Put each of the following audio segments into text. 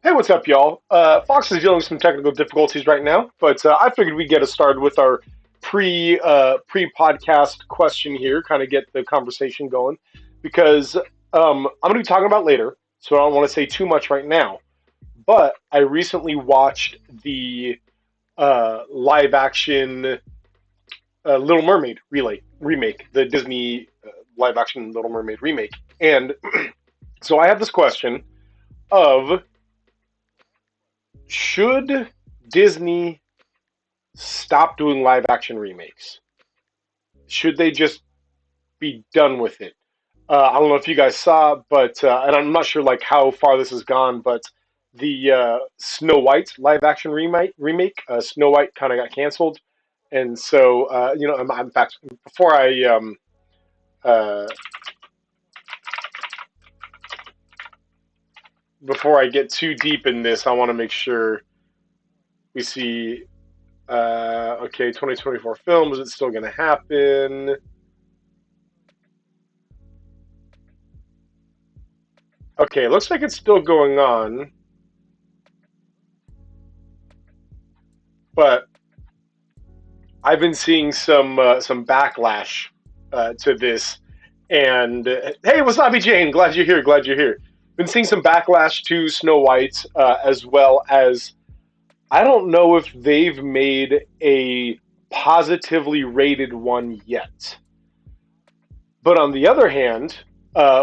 Hey, what's up, y'all? Fox is dealing with some technical difficulties right now, but I figured we'd get us started with our pre podcast question here, kind of get the conversation going, because I'm going to be talking about later, so I don't want to say too much right now. But I recently watched the live action Little Mermaid remake, the Disney live action Little Mermaid remake, and so I have this question of should Disney stop doing live action remakes? Should they just be done with it? I don't know if you guys saw, but and I'm not sure like how far this has gone, but the Snow White live action remake Snow White kind of got canceled, and so in fact, before uh, before I get too deep in this, I want to make sure we see. Okay, 2024 film. Is it still going to happen? Okay, it looks like it's still going on, but I've been seeing some backlash to this. And hey, Wasabi Jane, glad you're here. Glad you're here. Been seeing some backlash to Snow White, as well as I don't know if they've made a positively rated one yet. But on the other hand,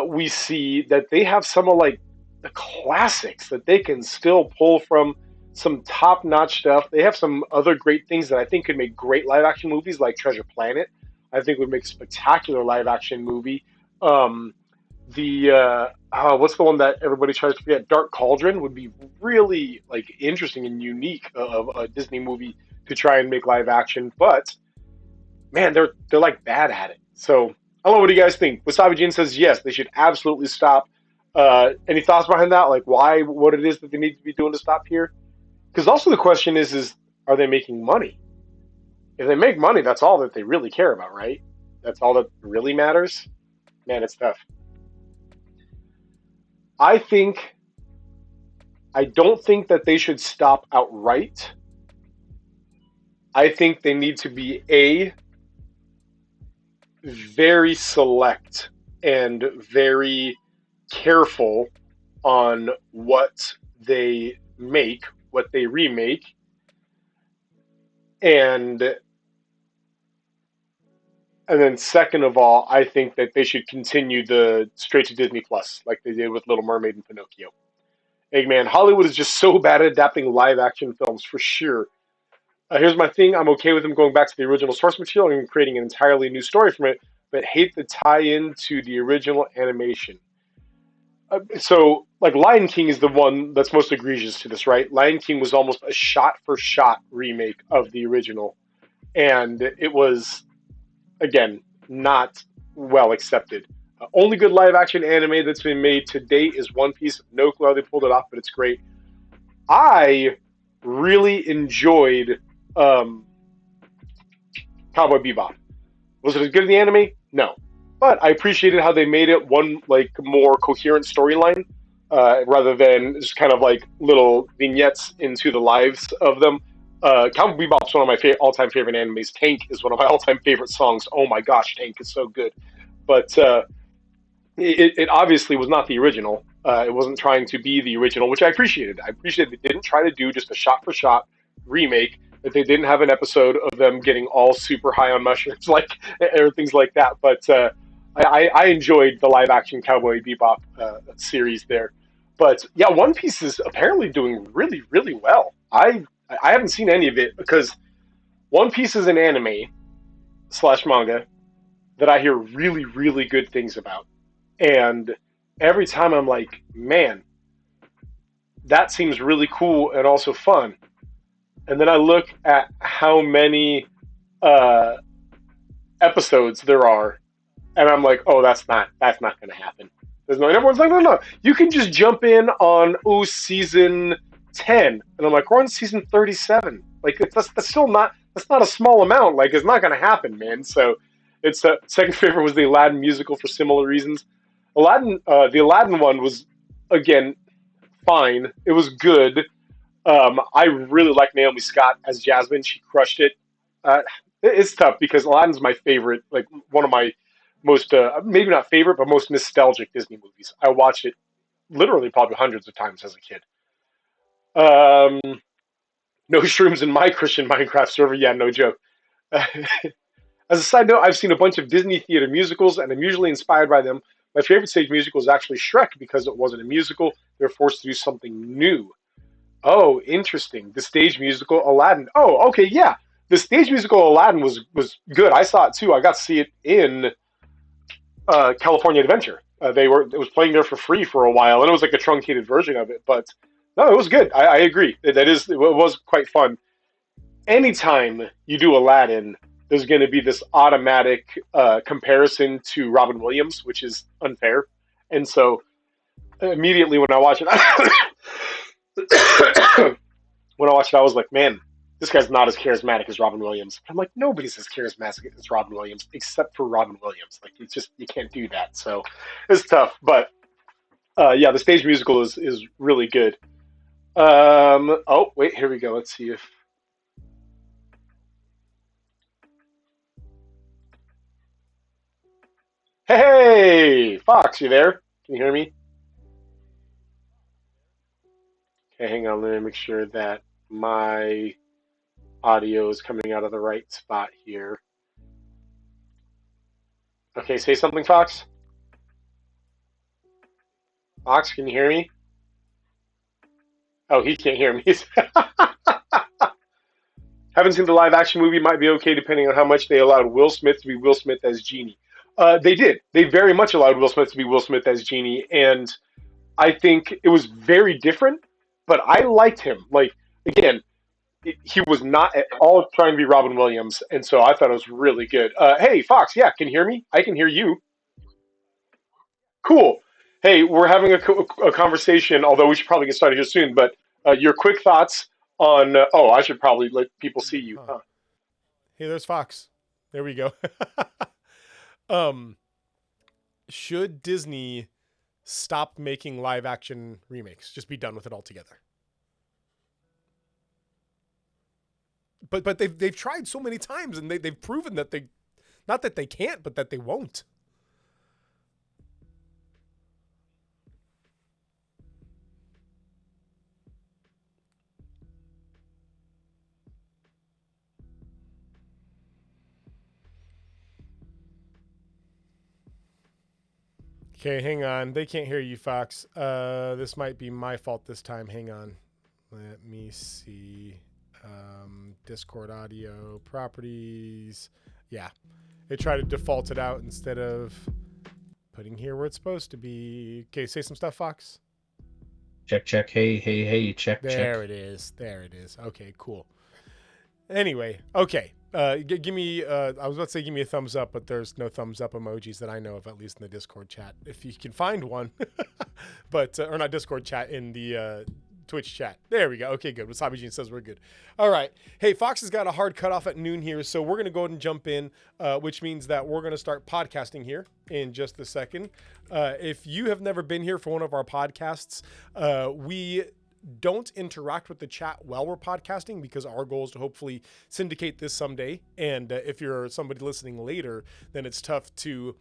we see that they have some of like the classics that they can still pull from some top-notch stuff. They have some other great things that I think could make great live-action movies, like Treasure Planet. I think would make a spectacular live-action movie. Um, what's the one that everybody tries to forget? Dark Cauldron would be really like interesting and unique of a Disney movie to try and make live action. But man, they're like bad at it. So I don't know. What do you guys think? Wasabi Jin says yes, they should absolutely stop. Any thoughts behind that? Like why, what it is that they need to be doing to stop here? Because also the question is are they making money? If they make money, that's all that they really care about, right? That's all that really matters. Man, it's tough. I think I don't think that they should stop outright. I think they need to be a very select and very careful on what they make, what they remake, and then second of all, I think that they should continue the straight to Disney Plus like they did with Little Mermaid and Pinocchio. Eggman, Hollywood is just so bad at adapting live action films for sure. Here's my thing. I'm okay with them going back to the original source material and creating an entirely new story from it, but hate the tie-in to the original animation. So, like, Lion King is the one that's most egregious to this, right? Lion King was almost a shot-for-shot remake of the original, and it was, again, not well accepted. Only good live-action anime that's been made to date is One Piece. No clue how they pulled it off, but it's great. I really enjoyed um, Cowboy Bebop. Was it as good as the anime? No, but I appreciated how they made it one like more coherent storyline rather than just kind of like little vignettes into the lives of them. Cowboy Bebop's one of my all-time favorite animes. Tank is one of my all-time favorite songs. Oh my gosh, Tank is so good. But it obviously was not the original. It wasn't trying to be the original, which I appreciated. I appreciated they didn't try to do just a shot-for-shot remake. That they didn't have an episode of them getting all super high on mushrooms, like or things like that. But I enjoyed the live-action Cowboy Bebop series there. But yeah, One Piece is apparently doing really, really well. I haven't seen any of it because One Piece is an anime slash manga that I hear really, really good things about. And every time I'm like, man, that seems really cool and also fun. And then I look at how many uh, episodes there are, and I'm like, oh, that's not going to happen. There's no. And everyone's like, no, no, you can just jump in on season 10, and I'm like, we're on season 37. Like that's still not that's not a small amount. Like it's not going to happen, man. So it's second favorite was the Aladdin musical for similar reasons. The Aladdin one was again fine. It was good. I really like Naomi Scott as Jasmine. She crushed it. Uh, it's tough because Aladdin's my favorite, like one of my most, maybe not favorite, but most nostalgic Disney movies. I watched it literally probably hundreds of times as a kid. Um, no shrooms in my Christian Minecraft server. Yeah, no joke. As a side note, I've seen a bunch of Disney theater musicals, and I'm usually inspired by them. My favorite stage musical is actually Shrek because it wasn't a musical. They were forced to do something new. Oh, interesting. The stage musical Aladdin. Oh, okay, yeah. The stage musical Aladdin was good. I saw it too. I got to see it in California Adventure. It was playing there for free for a while, and it was like a truncated version of it. But no, it was good. I agree. It was quite fun. Anytime you do Aladdin, there's going to be this automatic comparison to Robin Williams, which is unfair. And so immediately when I watch it, when I watched it, I was like, man, this guy's not as charismatic as Robin Williams. I'm like, nobody's as charismatic as Robin Williams except for Robin Williams. Like, it's just you can't do that. So it's tough. But yeah, the stage musical is really good. Oh wait, here we go. Let's see if. Hey, Fox, you there? Can you hear me? Okay, hang on. Let me make sure that my audio is coming out of the right spot here. Okay, say something, Fox. Fox, can you hear me? Oh, he can't hear me. Haven't seen the live action movie. Might be okay depending on how much they allowed Will Smith to be Will Smith as Genie. They did. They very much allowed Will Smith to be Will Smith as Genie, and I think it was very different. But I liked him. Like again, he was not at all trying to be Robin Williams, and so I thought it was really good. Hey, Fox, yeah, can you hear me? I can hear you. Cool. Hey, we're having a conversation, although we should probably get started here soon. But your quick thoughts on? Oh, I should probably let people see you. Huh. Huh? Hey, there's Fox. There we go. um, should Disney stop making live action remakes? Just be done with it altogether. But they've tried so many times and they've proven that they not that they can't, but that they won't. Okay, hang on. They can't hear you, Fox. This might be my fault this time. Hang on. Let me see. Discord audio properties. Yeah, it tried to default it out instead of putting here where it's supposed to be. Okay, say some stuff, Fox. Check, check. Hey, hey, hey. Check, There check. it is. There it is. Okay, cool. Anyway, okay. Give me. I was about to say give me a thumbs up, but there's no thumbs up emojis that I know of, at least in the Discord chat. If you can find one, but or not Discord chat in the Twitch chat. There we go. Okay, good. Wasabi Gene says we're good. All right. Hey, Fox has got a hard cutoff at noon here, so we're gonna go ahead and jump in, which means that we're gonna start podcasting here in just a second. If you have never been here for one of our podcasts, we don't interact with the chat while we're podcasting because our goal is to hopefully syndicate this someday. And if you're somebody listening later, then it's tough to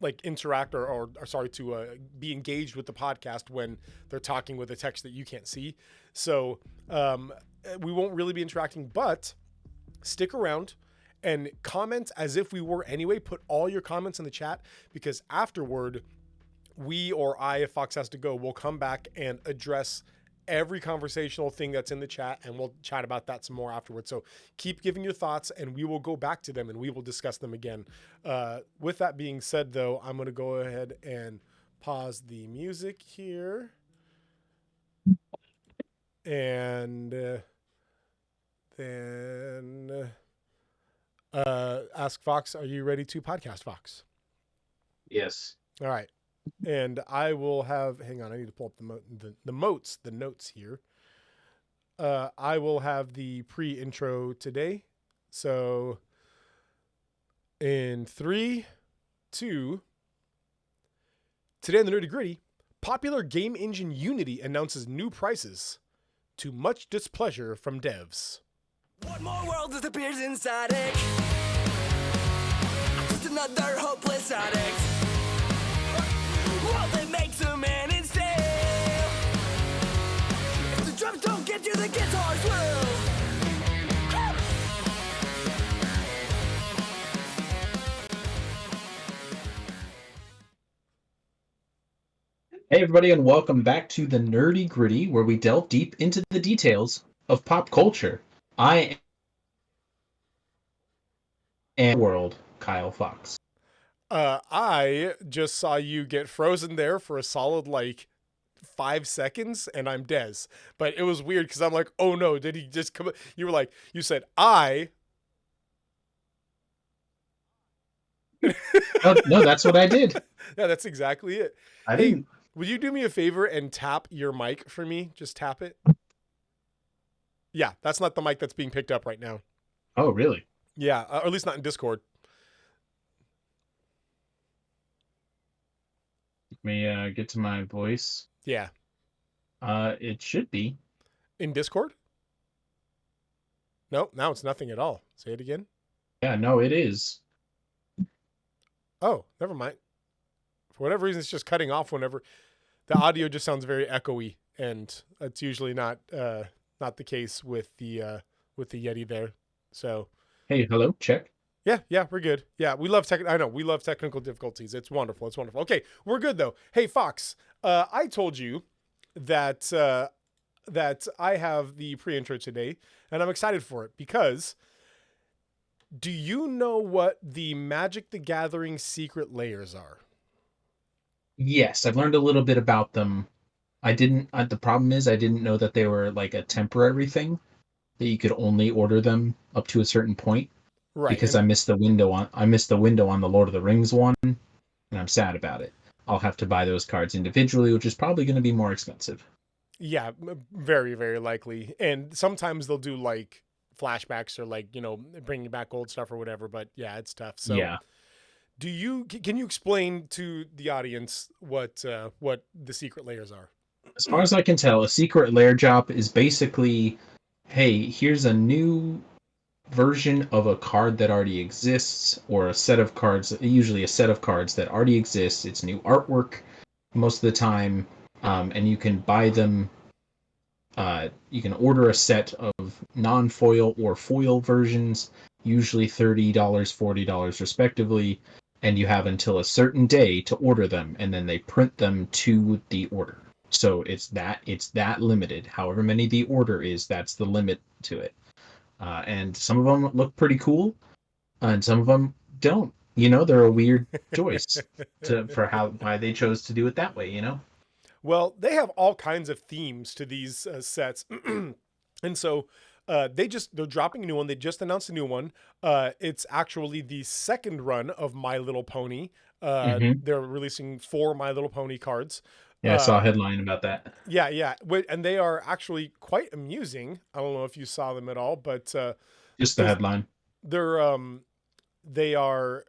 like interact or sorry to be engaged with the podcast when they're talking with a text that you can't see. So we won't really be interacting, but stick around and comment as if we were anyway. Put all your comments in the chat because afterward, we or I, if Fox has to go, will come back and address every conversational thing that's in the chat and we'll chat about that some more afterwards. So keep giving your thoughts and we will go back to them and we will discuss them again. With that being said, though, I'm going to go ahead and pause the music here. And then ask Fox, are you ready to podcast, Fox? Yes. All right. And I will have, hang on, I need to pull up the notes here. I will have the pre-intro today. So in 3, 2, today in the Nerdy Gritty, Popular game engine Unity announces new prices to much displeasure from devs. One more world disappears inside it. Just another hopeless addict. World that makes a man instead. If the drums don't get you, the guitars will. Hey, everybody, and welcome back to the Nerdy Gritty, where we delve deep into the details of pop culture. I am world Kyle Fox. I just saw you get frozen there for a solid 5 seconds, and I'm Dez. But it was weird because I'm like, oh no, did he just come? You were like, you said I. No, that's what I did. Yeah, that's exactly it. I Hey, didn't. would you do me a favor and tap your mic for me? Just tap it. Yeah, that's not the mic that's being picked up right now. Oh, really? Yeah, or at least not in Discord. Let me get to my voice. Yeah, It should be. in Discord. No, now it's nothing at all. Say it again. Yeah, no, it is. Oh, never mind. For whatever reason, it's just cutting off whenever the audio just sounds very echoey, and it's usually not the case with the Yeti there. So Hey, hello, check. yeah, we're good. Yeah, we love I know we love technical difficulties. It's wonderful. It's wonderful. Okay, we're good though. Hey, Fox, I told you that that I have the pre-intro today, and I'm excited for it because. Do you know what the Magic the Gathering secret layers are? Yes, I've learned a little bit about them. I didn't. The problem is, I didn't know that they were like a temporary thing that you could only order them up to a certain point. Right. Because I missed the window on the Lord of the Rings one, and I'm sad about it. I'll have to buy those cards individually, which is probably going to be more expensive. Yeah, very, very likely. And sometimes they'll do flashbacks or bringing back old stuff or whatever. But yeah, it's tough. So Yeah. Can you explain to the audience what the secret layers are? As far as I can tell, a secret lair drop is basically, hey, here's a new version of a card that already exists, or a set of cards, usually a set of cards that already exists. It's new artwork most of the time, and you can buy them. You can order a set of non-foil or foil versions, usually $30, $40 respectively, and you have until a certain day to order them, and then they print them to the order. So it's that limited. However many the order is, that's the limit to it. And some of them look pretty cool, and some of them don't. They're a weird choice for why they chose to do it that way. Well, they have all kinds of themes to these sets. And so they're dropping a new one. They just announced a new one. It's actually the second run of My Little Pony. They're releasing 4 My Little Pony cards. Yeah, I saw a headline about that. Yeah. And they are actually quite amusing. I don't know if you saw them at all, but just the headline. They are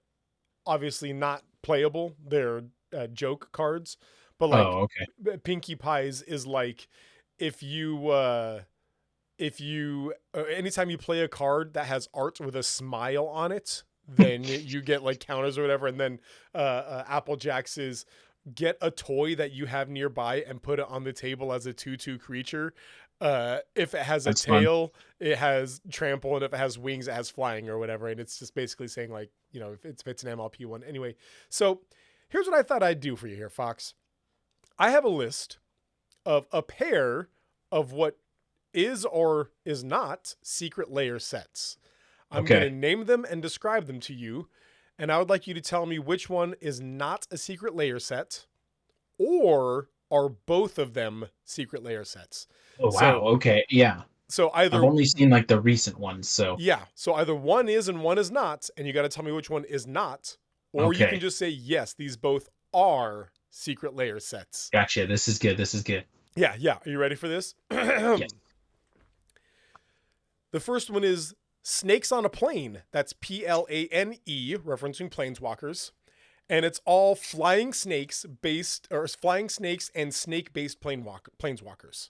obviously not playable. They're joke cards. But okay. Pinkie Pies is like if you anytime you play a card that has art with a smile on it, then you get counters or whatever. And then Applejack's is get a toy that you have nearby and put it on the table as a 2/2 creature. If it has That's a tail, it has trample, and if it has wings, it has flying or whatever. And it's just basically saying if it's an MLP one. Anyway, so here's what I thought I'd do for you here, Fox. I have a list of a pair of what is or is not secret layer sets. I'm going to name them and describe them to you, and I would like you to tell me which one is not a secret layer set, or are both of them secret layer sets. Oh, wow. Okay. Yeah. So I've only seen the recent ones, so. Yeah. So either one is and one is not, and you got to tell me which one is not, or you can just say, yes, these both are secret layer sets. Gotcha. This is good. Yeah. Are you ready for this? Yes. The first one is Snakes on a Plane. That's PLANE, referencing Planeswalkers. and it's all flying snakes and snake-based planeswalkers.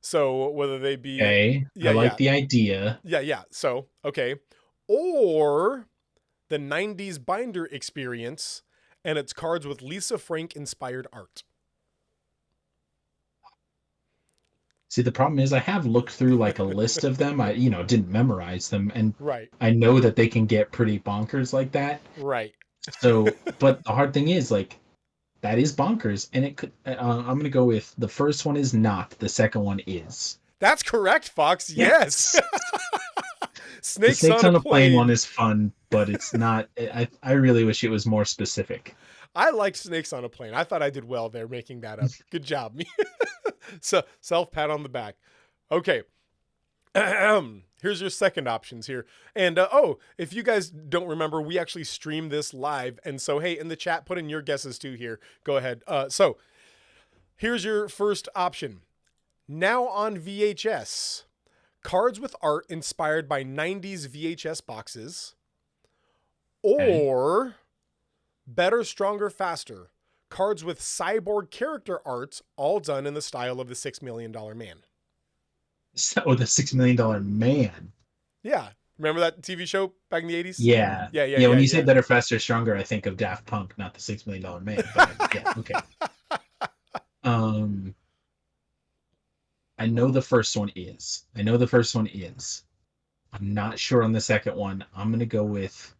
So whether they be Okay. I like the idea. yeah. So okay, or the '90s binder experience, and it's cards with Lisa Frank inspired art. See, the problem is I have looked through like a list of them. I, didn't memorize them, and Right, I know that they can get pretty bonkers like that. right. So, but the hard thing is like that is bonkers, and it could. I'm gonna go with the first one is not, the second one is. That's correct, Fox. Yes. The Snakes Snakes on on a a Plane Plane. one is fun, but it's not. I really wish it was more specific. I like Snakes on a Plane. I thought I did well there making that up. Good job, me. So self pat on the back. Okay. Here's your second options here. And if you guys don't remember, we actually streamed this live. And so, hey, in the chat, put in your guesses too here. Go ahead. So here's your first option. Now on VHS, cards with art inspired by 90s VHS boxes, or Better, Stronger, Faster, cards with cyborg character arts, all done in the style of the $6 Million Man. So the $6 Million Man. Yeah. Remember that TV show back in the 80s? Yeah. Yeah. When you say Better, Faster, Stronger, I think of Daft Punk, not the $6 Million Man. But yeah, okay. I know the first one is. I'm not sure on the second one. I'm gonna go with.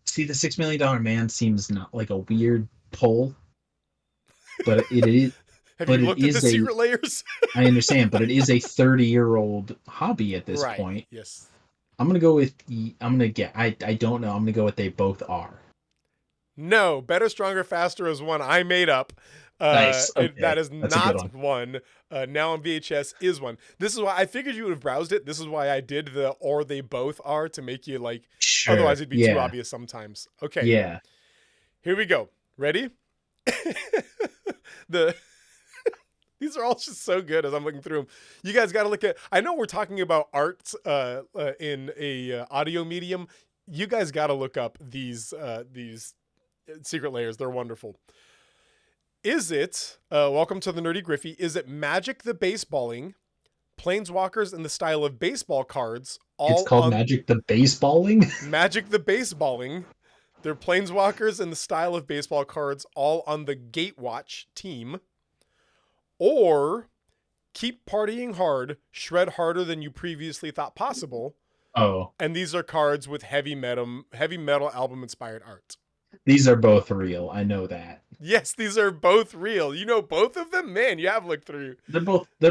See, the $6 Million Man seems not like a weird pull, but it is. Have but you it looked at the is a- secret layers? I understand, but it is a 30-year-old hobby at this Right. point. Yes. I'm gonna go with. I'm gonna get. I don't know. I'm gonna go with they both are. No, Better, Stronger, Faster is one I made up. Nice. Okay. That is That's a good not one. Now on VHS is one. This is why I figured you would have browsed it. This is why I did the or they both are, to make you like. Sure. Otherwise, it'd be yeah. too obvious sometimes. Okay. Yeah. Here we go. Ready? These are all just so good as I'm looking through them. You guys got to look at. I know we're talking about art in a audio medium. You guys got to look up these secret layers. They're wonderful. Is it welcome to the Nerdy Griffey? Is it Magic the Baseballing, Planeswalkers in the style of baseball cards? It's called Magic the Baseballing. Magic the Baseballing. They're Planeswalkers in the style of baseball cards, all on the Gatewatch team. Or Keep Partying Hard, Shred Harder Than You Previously Thought Possible. Oh, And these are cards with heavy metal album inspired art. these are both real. I know that. Yes, these are both real. You know both of them? Man, you have looked through. They're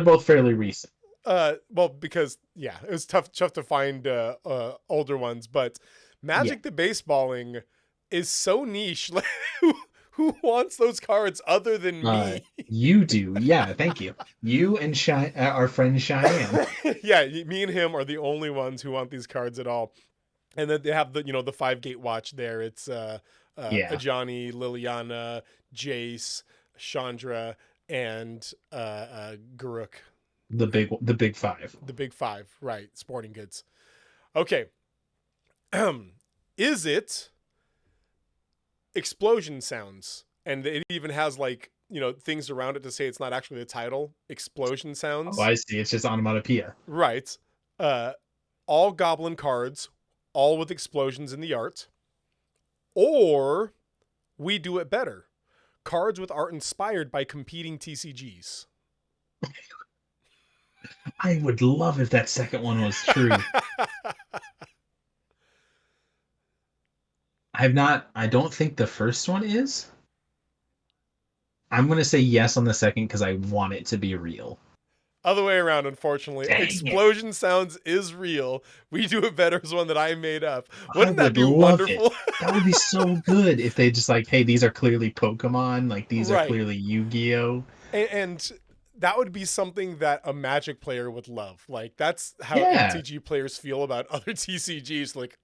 both fairly recent. Well, because it was tough to find older ones, but Magic the Baseballing is so niche. Like, who wants those cards other than me? You do. Yeah, thank you. You and our friend Cheyenne. Yeah, me and him are the only ones who want these cards at all. And then they have the 5-gate watch there. It's Ajani, Liliana, Jace, Chandra, and Garuk. The big five. The big five, right? Sporting Goods. Okay. Is it explosion sounds? And it even has things around it to say it's not actually the title. Explosion sounds. Oh, I see. It's just onomatopoeia. Right. All goblin cards, all with explosions in the art. Or We Do It Better. Cards with art inspired by competing TCGs. I would love if that second one was true. I don't think the first one is. I'm going to say yes on the second because I want it to be real. Other way around, unfortunately. Dang Explosion Sounds is real. We Do It Better is one that I made up. Wouldn't I that be would love wonderful? That would be so good if they just hey, these are clearly Pokemon. Like, these Right. are clearly Yu-Gi-Oh! And that would be something that a Magic player would love. Like, that's how Yeah. MTG players feel about other TCGs. Like,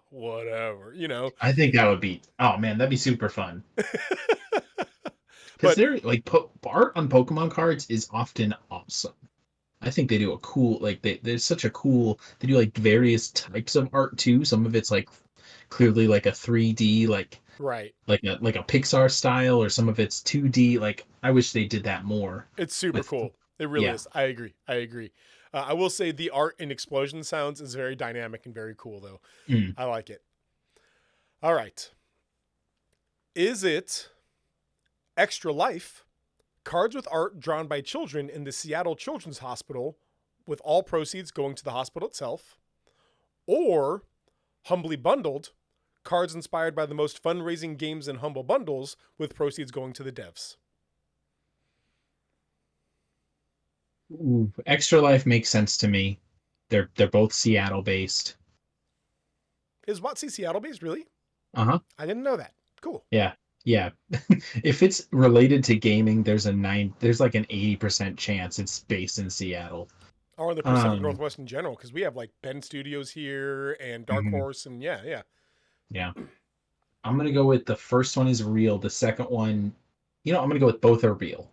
whatever, I think that would be, oh man, that'd be super fun. But- Because they're art on Pokemon cards is often awesome. I think they do a cool, there's such a cool, they do various types of art too. Some of it's clearly like a 3D, Right. like a Pixar style, or some of it's 2D. Like I wish they did that more It's super with, cool. It really yeah. is. I agree. I agree. I will say the art in explosion sounds is very dynamic and very cool, though. Mm. I like it. All right. Is it Extra Life? Cards with art drawn by children in the Seattle Children's Hospital, with all proceeds going to the hospital itself. Or Humbly Bundled? Cards inspired by the most fundraising games in Humble Bundles, with proceeds going to the devs. Ooh, Extra Life makes sense to me. They're both Seattle based. Is WotC Seattle based, really? Uh-huh. I didn't know that. Cool. Yeah. Yeah. If it's related to gaming, there's like an 80% chance it's based in Seattle. Or the Pacific Um, Northwest in general, because we have like Bend Studios here and Dark mhm, Horse, and yeah. yeah. I'm gonna go with the first one is real. The second one, I'm gonna go with both are real.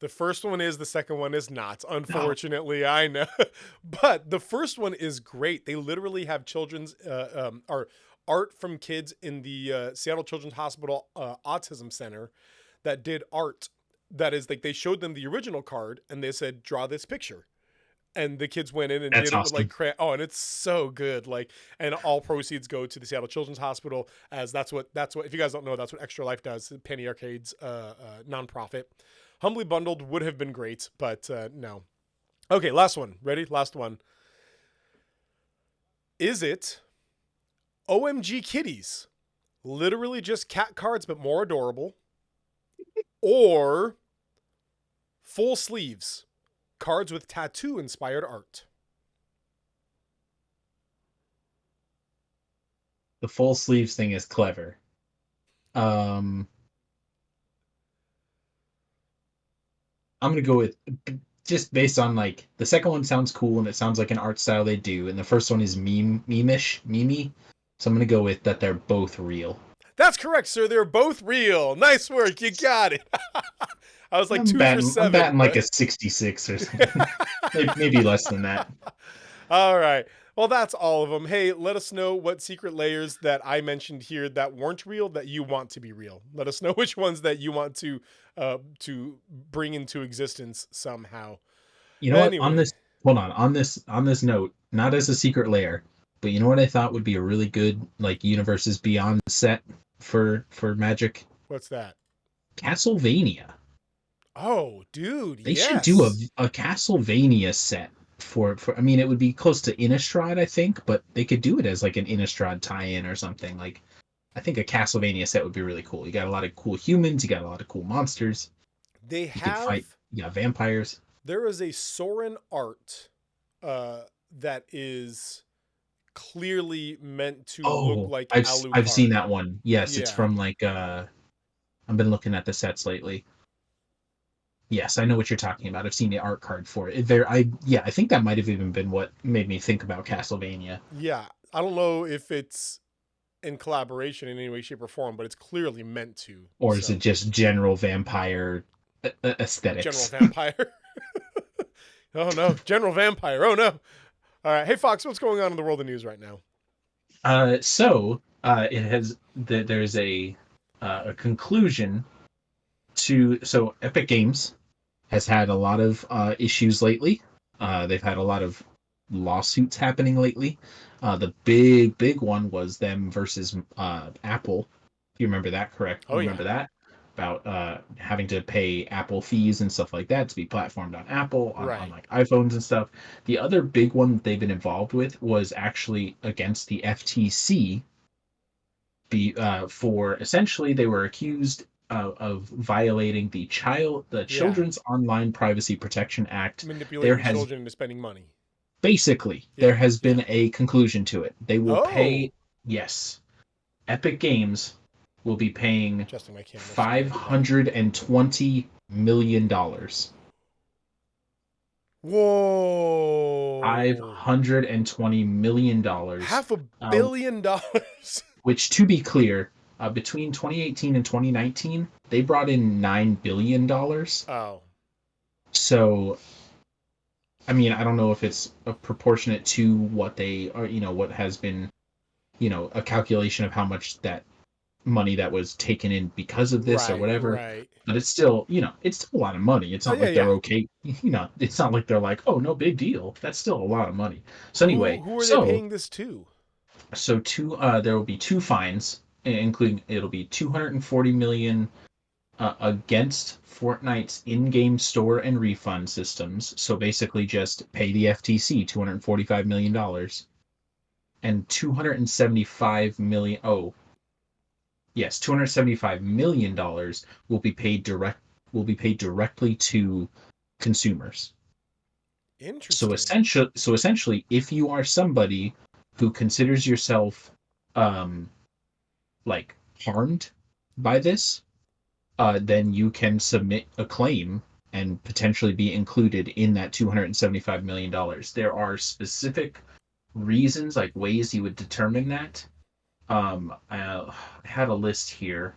The first one is, the second one is not. No. Unfortunately, I know. But the first one is great. They literally have children's or art from kids in the Seattle Children's Hospital Autism Center that did art. That is like, they showed them the original card and they said, draw this picture. And the kids went in and That's did it with like awesome. and it's so good. Like, and all proceeds go to the Seattle Children's Hospital, as that's what if you guys don't know, that's what Extra Life does. Penny Arcade's nonprofit. Humbly Bundled would have been great, but no. Okay, last one. Ready? Last one. Is it OMG Kitties? Literally just cat cards, but more adorable. Or Full Sleeves? Cards with tattoo inspired art. The full sleeves thing is clever. I'm gonna go with, just based on like the second one sounds cool and it sounds like an art style they do, and the first one is memey. So I'm gonna go with that they're both real. That's correct, sir. They're both real. Nice work. You got it. I was like I'm 2 for batting, 7. I'm batting like but- a 66 or something. Maybe less than that. All right. Well, that's all of them. Hey, let us know what secret layers that I mentioned here that weren't real that you want to be real. Let us know which ones that you want to bring into existence somehow. You know what? Anyway. On this, hold on this note, not as a secret layer, but you know what I thought would be a really good like Universes Beyond set for Magic? What's that? Castlevania. Oh, dude. They yes. should do a Castlevania set for I mean, it would be close to Innistrad, I think, but they could do it as like an Innistrad tie-in or something. Like, I think a Castlevania set would be really cool. You got a lot of cool humans, you got a lot of cool monsters. They You could have. fight, you got vampires. There is a Soren art that is clearly meant to look like Alucard. I've seen that one. Yes, it's Yeah. from like I've been looking at the sets lately. Yes, I know what you're talking about. I've seen the art card for it. I think that might have even been what made me think about Castlevania. Yeah. I don't know if it's in collaboration in any way, shape, or form, but it's clearly meant to. Or is it just general vampire aesthetics? General vampire? Oh no, General Vampire. Oh no. All right. Hey Fox, what's going on in the world of news right now? There's a conclusion to, so Epic Games has had a lot of issues lately. They've had a lot of lawsuits happening lately. The big one was them versus Apple. If you remember that, correct? Oh, yeah. Remember that? About having to pay Apple fees and stuff like that to be platformed on Apple, on Right. like iPhones and stuff. The other big one that they've been involved with was actually against the FTC. For essentially, they were accused of violating the Children's Online Privacy Protection Act. Manipulating children into spending money. Basically, Yeah, there has been a conclusion to it. They will Oh. pay. Yes, Epic Games will be paying Adjusting my camera. $520 million. Whoa. $520 million. $500 million. Which, to be clear, between 2018 and 2019, they brought in $9 billion. Oh. So, I mean, I don't know if it's proportionate to what they are, what has been a calculation of how much that money that was taken in because of this or whatever. Right. But it's still, it's still a lot of money. It's Oh, not yeah, like they're yeah. okay. It's not like they're like, oh, no big deal. That's still a lot of money. So anyway, Who are they paying this to? there will be two fines, including it'll be 240 million against Fortnite's in-game store and refund systems. So basically, just pay the FTC $245 million, and 275 million. Oh, yes, $275 million will be paid directly to consumers. Interesting. So essentially, if you are somebody who considers yourself like harmed by this, then you can submit a claim and potentially be included in that $275 million. There are specific reasons, like ways you would determine that. I had a list here.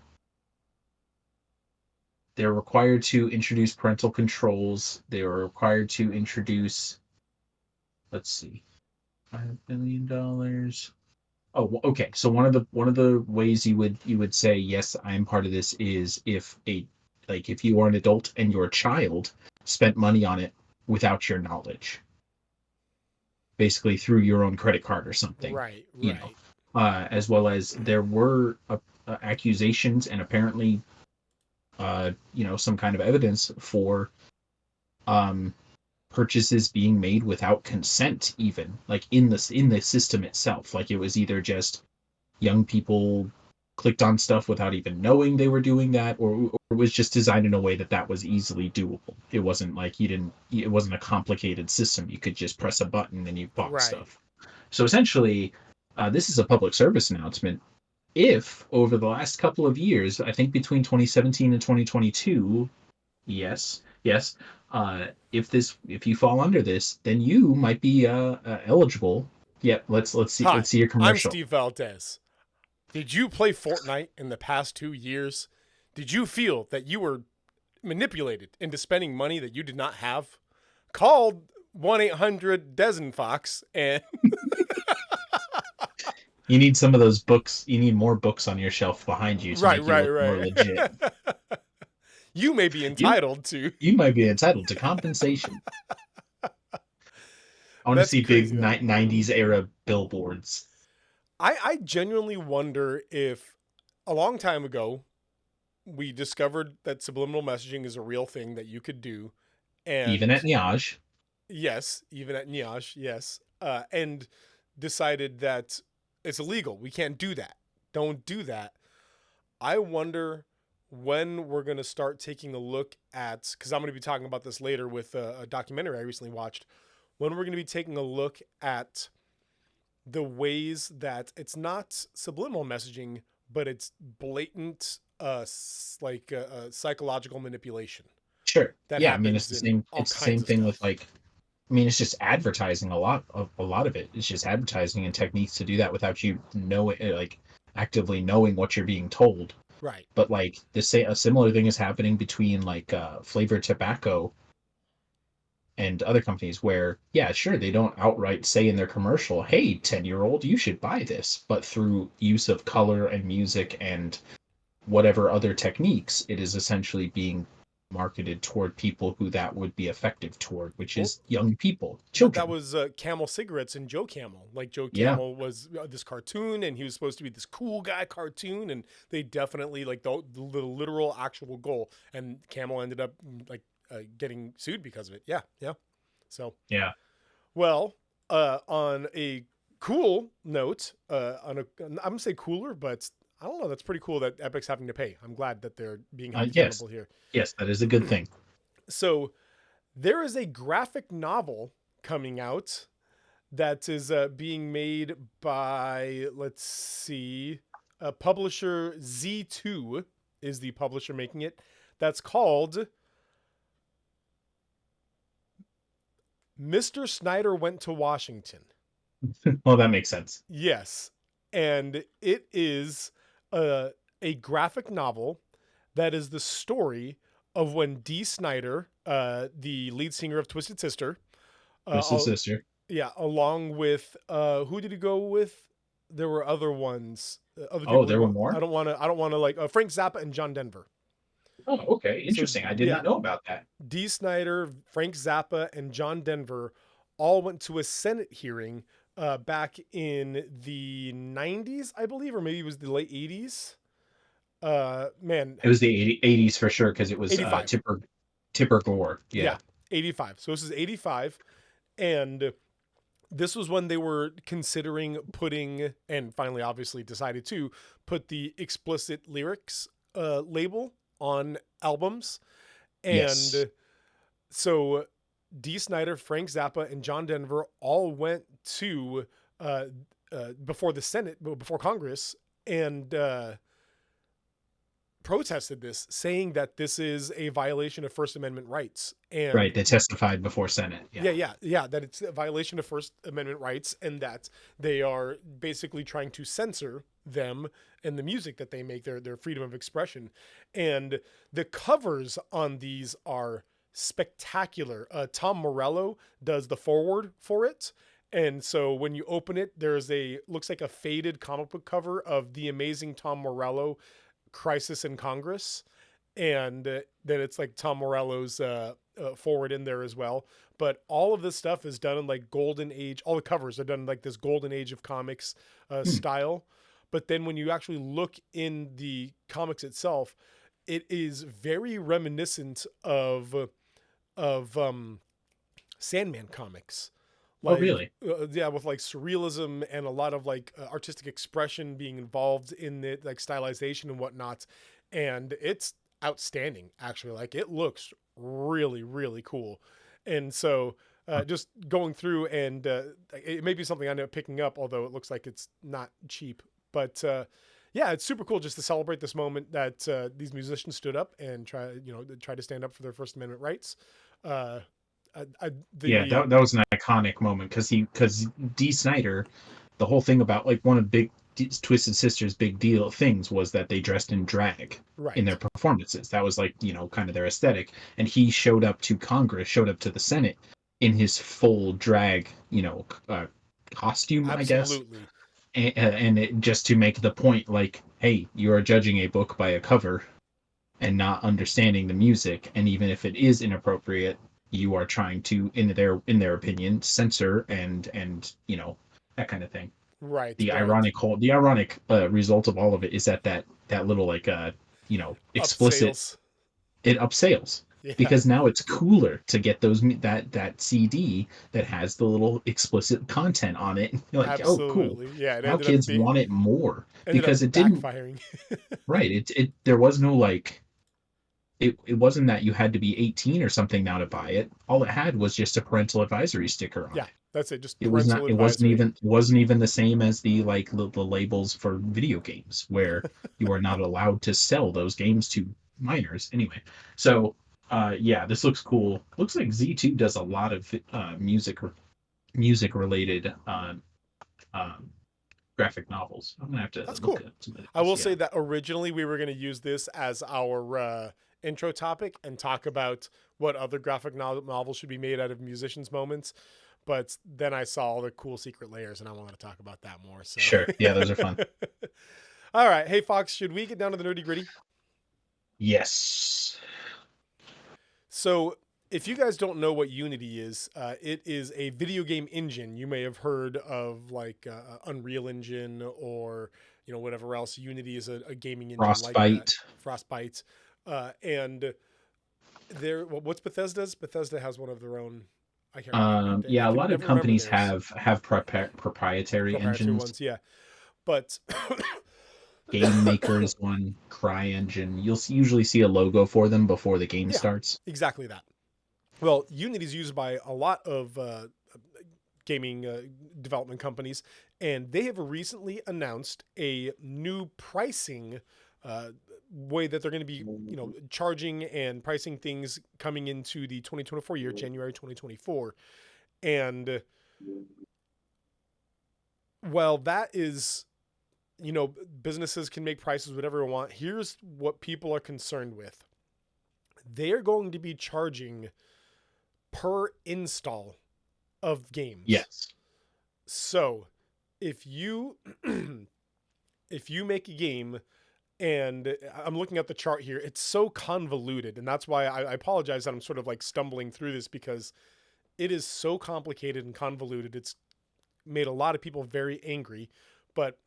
They're required to introduce parental controls. They were required to introduce, let's see, $5 billion. Oh, okay. So one of the ways you would say yes, I'm part of this is if you are an adult and your child spent money on it without your knowledge, basically through your own credit card or something. Right. As well as there were accusations and apparently, some kind of evidence for purchases being made without consent, even like in the system itself. Like it was either just young people clicked on stuff without even knowing they were doing that, or it was just designed in a way that was easily doable. It wasn't like it wasn't a complicated system. You could just press a button and you bought stuff. So essentially, this is a public service announcement. If over the last couple of years, I think between 2017 and 2022, yes, if you fall under this, then you might be eligible. Yep, let's see Hi, let's see your I'm commercial. Steve Valdez. Did you play Fortnite in the past 2 years? Did you feel that you were manipulated into spending money that you did not have? Call 1-800-DESNFOX and You need some of those books. You need more books on your shelf behind you to make you look more legit. You may be entitled to. You might be entitled to compensation. I want to see big 90s era billboards. I genuinely wonder if a long time ago we discovered that subliminal messaging is a real thing that you could do, and even at Niage. Yes, even at Niage, yes, and decided that it's illegal. We can't do that. Don't do that. I wonder when we're going to start taking a look at, because I'm going to be talking about this later with a documentary I recently watched, when we're going to be taking a look at the ways that it's not subliminal messaging, but it's blatant, psychological manipulation. Sure. Yeah, I mean, it's the same. It's the same thing with it's just advertising. A lot of it is just advertising and techniques to do that without you actively knowing what you're being told. Right. But a similar thing is happening between flavored tobacco and other companies where, yeah, sure, they don't outright say in their commercial, hey, 10-year-old, you should buy this. But through use of color and music and whatever other techniques, it is essentially being marketed toward people who that would be effective toward, which is young people, children. That was Camel cigarettes and Joe Camel. Joe Camel was this cartoon, and he was supposed to be this cool guy cartoon, and they definitely the literal actual goal. And Camel ended up getting sued because of it. Yeah. So yeah. Well, on a cool note, I'm gonna say cooler, but I don't know. That's pretty cool that Epic's having to pay. I'm glad that they're being accountable here. Yes, that is a good thing. So there is a graphic novel coming out that is being made by, let's see, publisher Z2 is the publisher making it. That's called Mr. Snyder Went to Washington. Well, that makes sense. Yes. And it is a graphic novel that is the story of when Dee Snider, the lead singer of Twisted Sister, Twisted Sister, yeah, along with who did he go with? there were other ones. Other Oh, people. there who were want- more? I don't want to. I don't want to like Frank Zappa and John Denver. Oh, okay. So Interesting. I did yeah, not know about that. D. Snyder, Frank Zappa, and John Denver all went to a Senate hearing back in the 90s, I believe, or maybe it was the late 80s. Man, It was the 80s for sure because it was 85. Tipper Gore. Yeah, Yeah. 85. So this is 85. And this was when they were considering putting, and finally obviously decided to put the explicit lyrics label on albums. And Yes. so D. Snyder, Frank Zappa, and John Denver all went to before the Senate, before Congress, and protested this, saying that this is a violation of First Amendment rights. And Right. They testified before Senate. yeah, that it's a violation of First Amendment rights, and that they are basically trying to censor them and the music that they make, their freedom of expression. And the covers on these are spectacular. Tom Morello does the forward for it. And so when you open it, there's looks like a faded comic book cover of the amazing Tom Morello Crisis in Congress. And then it's like Tom Morello's forward in there as well. But all of this stuff is done in like golden age. All the covers are done in like this golden age of comics style. But then when you actually look in the comics itself, it is very reminiscent of Sandman comics. Oh, really? Yeah, with like surrealism and a lot of like artistic expression being involved in it, like stylization and whatnot. And it's outstanding, actually. Like it looks really, really cool. And so just going through, and it may be something I end up picking up, although it looks like it's not cheap. But yeah, it's super cool just to celebrate this moment that these musicians stood up and try to stand up for their First Amendment rights. That was an iconic moment because D. Snyder, the whole thing about like one of Twisted Sister's big deal things was that they dressed in drag right. in their performances. That was like, kind of their aesthetic. And he showed up to Congress, showed up to the Senate in his full drag, costume, I guess. Absolutely. And it, just to make the point, like, hey, you are judging a book by a cover and not understanding the music. And even if it is inappropriate, you are trying to, in their opinion, censor and that kind of thing. Right. The right. ironic result of all of it is that little like explicit Upsales. It upsales. Yeah. Because now it's cooler to get that CD that has the little explicit content on it. You're like, Absolutely. Oh, cool. Yeah. Now kids want it more because it didn't didn't. backfiring. Right. It there was no like. It wasn't that you had to be 18 or something now to buy it. All it had was just a parental advisory sticker on it. That's it. Just It was not. parental It wasn't even the same as the labels for video games, where you are not allowed to sell those games to minors. Anyway, so this looks cool. Looks like Z2 does a lot of music related graphic novels. I'm gonna have to. That's look cool. at some of these. I will say that originally we were going to use this as our intro topic and talk about what other graphic novels should be made out of musicians' moments. But then I saw all the cool secret layers and I wanted to talk about that more. So. Sure. Yeah, those are fun. All right. Hey, Fox, should we get down to the nerdy gritty? Yes. So if you guys don't know what Unity is, it is a video game engine. You may have heard of like Unreal Engine or whatever else. Unity is a gaming engine Frostbite. like that. Frostbite. And what's Bethesda's? Bethesda has one of their own. I can't remember. A lot of companies have proprietary engines. Ones, yeah. But Game Maker is one. CryEngine. You'll usually see a logo for them before the game starts. Exactly that. Well, Unity is used by a lot of gaming development companies, and they have recently announced a new pricing way that they're going to be, charging and pricing things coming into the 2024 year, January 2024. And while that is, businesses can make prices whatever they want, here's what people are concerned with. They're going to be charging per install of games. Yes. So if you if you make a game, and I'm looking at the chart here, it's so convoluted, and that's why I apologize that I'm sort of like stumbling through this, because it is so complicated and convoluted. It's made a lot of people very angry. But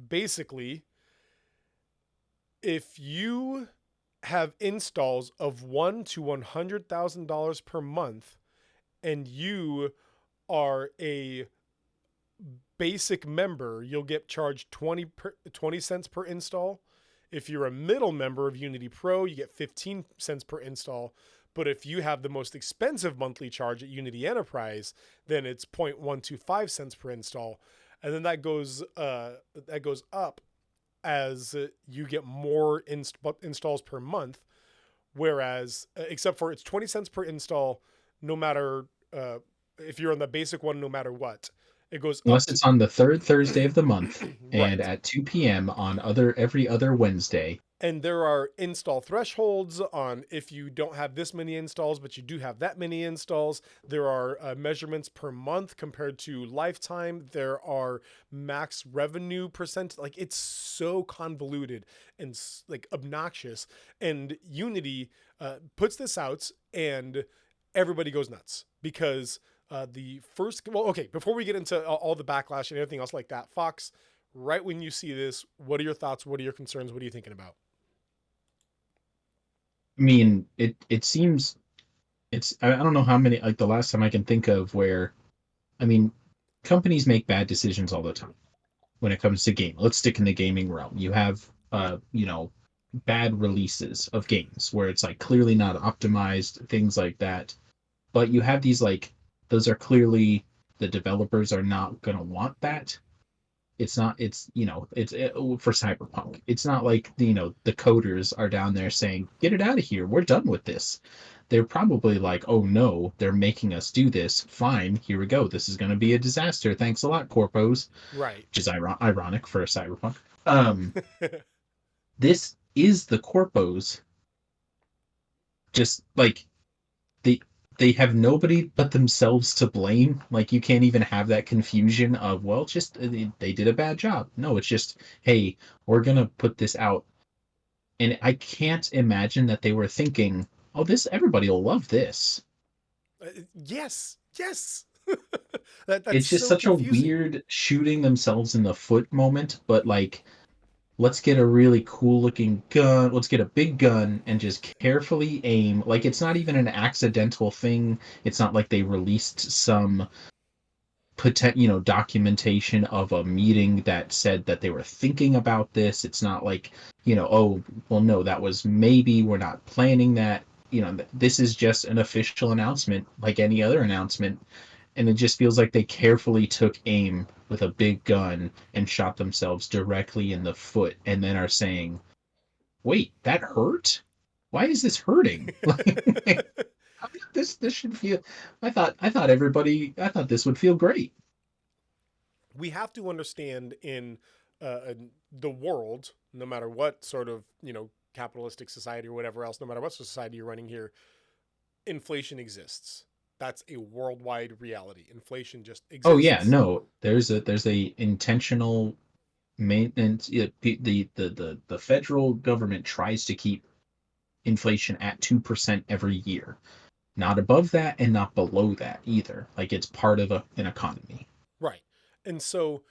basically, if you have installs of $1 to $100,000 per month, and you are a basic member, you'll get charged 20 cents per install. If you're a middle member of Unity Pro, you get 15 cents per install. But if you have the most expensive monthly charge at Unity Enterprise, then it's 0.125 cents per install. And then that goes up as you get more installs per month. Whereas, except for it's 20 cents per install, no matter if you're on the basic one, no matter what. It goes Unless up it's on the third Thursday of the month and right. at 2 p.m. on every other Wednesday. And there are install thresholds on if you don't have this many installs, but you do have that many installs. There are measurements per month compared to lifetime. There are max revenue percent. Like, it's so convoluted and like obnoxious. And Unity puts this out, and everybody goes nuts because before we get into all the backlash and everything else like that, Fox, right when you see this, what are your thoughts? What are your concerns? What are you thinking about? I mean, it seems I don't know how many, like the last time I can think of where, I mean, companies make bad decisions all the time when it comes to game. Let's stick in the gaming realm. You have bad releases of games where it's like clearly not optimized, things like that. But you have these like, those are clearly, the developers are not going to want that. It's not, it's for Cyberpunk, it's not like the coders are down there saying, get it out of here, we're done with this. They're probably like, oh no, they're making us do this, fine, here we go, this is going to be a disaster, thanks a lot, corpos. Right. Which is ironic for a Cyberpunk. This is the corpos, just like they have nobody but themselves to blame. Like, you can't even have that confusion of, well, just they did a bad job. No, it's just, hey, we're gonna put this out, and I can't imagine that they were thinking, oh, everybody will love this. Yes. That's It's just so such confusing. a weird shooting themselves in the foot moment, but like, let's get a really cool looking gun. Let's get a big gun and just carefully aim. Like, it's not even an accidental thing. It's not like they released some documentation of a meeting that said that they were thinking about this. It's not like, oh, well, no, that was maybe, we're not planning that. This is just an official announcement like any other announcement. And it just feels like they carefully took aim with a big gun and shot themselves directly in the foot, and then are saying, wait, that hurt? Why is this hurting? This should feel, I thought this would feel great. We have to understand in the world, no matter what sort of, capitalistic society or whatever else, no matter what society you're running here, inflation exists. That's a worldwide reality. Inflation just exists. Oh yeah, no, there's a intentional maintenance. The federal government tries to keep inflation at 2% every year, not above that and not below that either. Like, it's part of an economy. Right. And so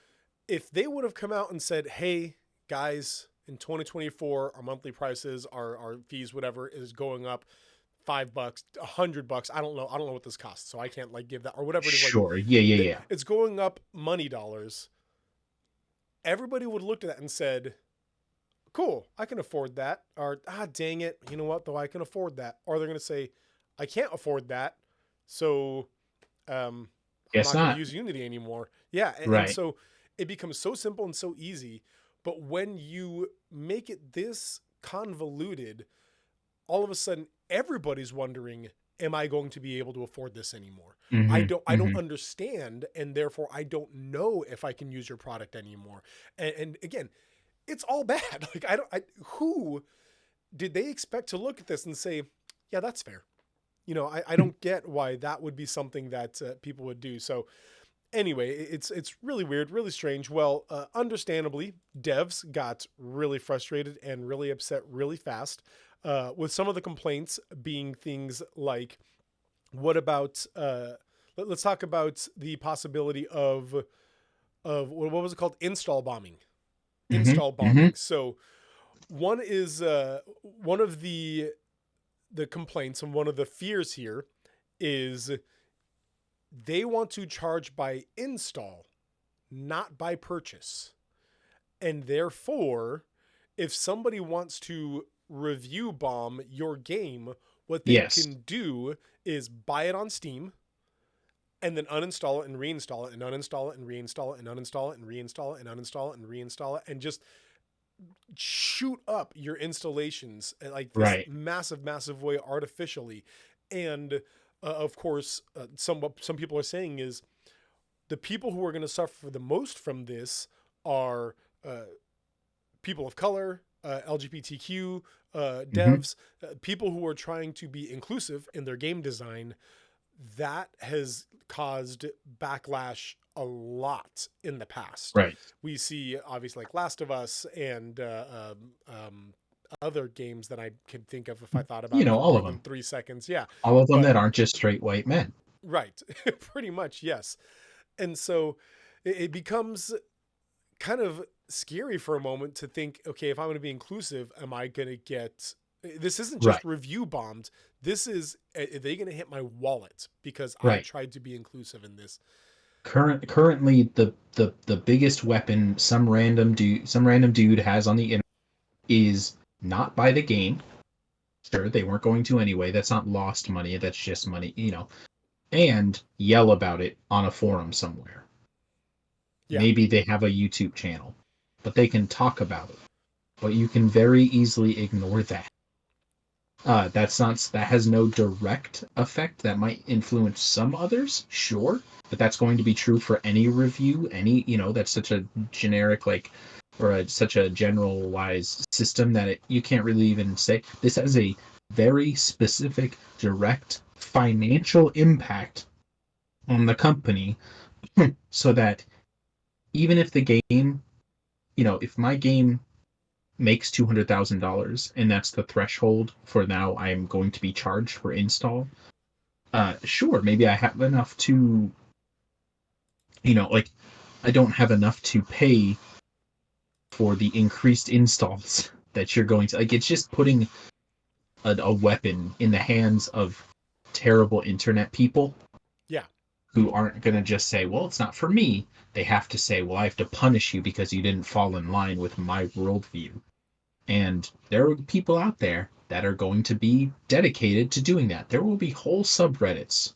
if they would have come out and said, hey guys, in 2024, our monthly prices, our fees, whatever, is going up $5, $100. I don't know what this costs, so I can't like give that, or whatever it is. Sure. Like, yeah. It's going up money dollars. Everybody would have looked at that and said, cool, I can afford that. Or, dang it, you know what, though, I can afford that. Or they're going to say, I can't afford that, so I'm Guess not going not. to use Unity anymore. Yeah, Right. and so it becomes so simple and so easy. But when you make it this convoluted, all of a sudden everybody's wondering, am I going to be able to afford this anymore? I don't understand, and therefore I don't know if I can use your product anymore. And again, it's all bad. Like, who did they expect to look at this and say, yeah, that's fair? I don't get why that would be something that people would do. So Anyway, it's really weird, really strange. Well, understandably, devs got really frustrated and really upset really fast, with some of the complaints being things like, what about let's talk about the possibility of what was it called, install bombing. Hmm. Install Hmm. bombing. So one is one of the complaints and one of the fears here is they want to charge by install, not by purchase. And therefore, if somebody wants to review bomb your game, what they Yes. can do is buy it on Steam and then uninstall it and reinstall it and uninstall it and reinstall it and uninstall it and reinstall it and uninstall it and reinstall it and just shoot up your installations at like this Right. massive, massive way artificially. And of course, some people are saying is the people who are going to suffer the most from this are people of color, LGBTQ Hmm. devs, people who are trying to be inclusive in their game design. That has caused backlash a lot in the past. Right. We see obviously like Last of Us and other games that I can think of if I thought about You it know, for all more of than them. 3 seconds. Yeah, All of them but that aren't just straight white men. right, pretty much yes. And so it becomes kind of scary for a moment to think, okay, if I'm going to be inclusive, am I going to get, this isn't just Right. review bombed. This is, are they going to hit my wallet because I Right. tried to be inclusive in this? Currently, the biggest weapon some random dude has on the internet is not buy the game. Sure, they weren't going to anyway. That's not lost money. That's just money, and yell about it on a forum somewhere. Yeah. Maybe they have a YouTube channel, but they can talk about it. But you can very easily ignore that. That has no direct effect. That might influence some others, sure, but that's going to be true for any review. That's such a generic such a generalized system that you can't really even say this has a very specific, direct financial impact on the company, so that even if the game, if my game makes $200,000 and that's the threshold for now I'm going to be charged for install, sure, maybe I have enough to, like, I don't have enough to pay for the increased installs that you're going to, like, it's just putting a weapon in the hands of terrible internet people Yeah. who aren't going to just say, well, it's not for me. They have to say, well, I have to punish you because you didn't fall in line with my worldview. And there are people out there that are going to be dedicated to doing that. There will be whole subreddits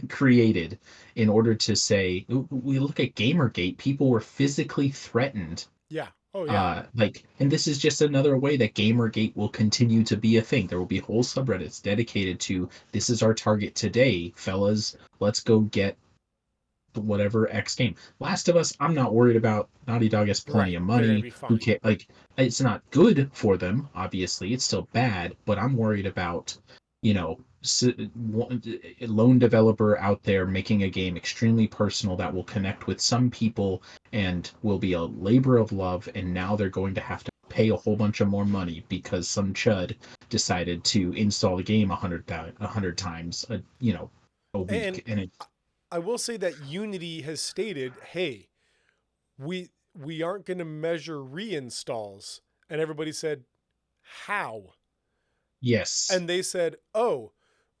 created in order to say, we look at Gamergate, people were physically threatened. Yeah. Oh yeah. And this is just another way that Gamergate will continue to be a thing. There will be whole subreddits dedicated to, this is our target today, fellas. Let's go get whatever X game. Last of Us, I'm not worried about. Naughty Dog has plenty Right. of They're going to money. be Who fine. can like? It's not good for them. Obviously, it's still bad. But I'm worried about, you know, a lone developer out there making a game extremely personal that will connect with some people and will be a labor of love. And now they're going to have to pay a whole bunch of more money because some chud decided to install the game 100 times a And week, and it. I will say that Unity has stated, "Hey, we aren't going to measure reinstalls." And everybody said, "How?" Yes. And they said, "Oh,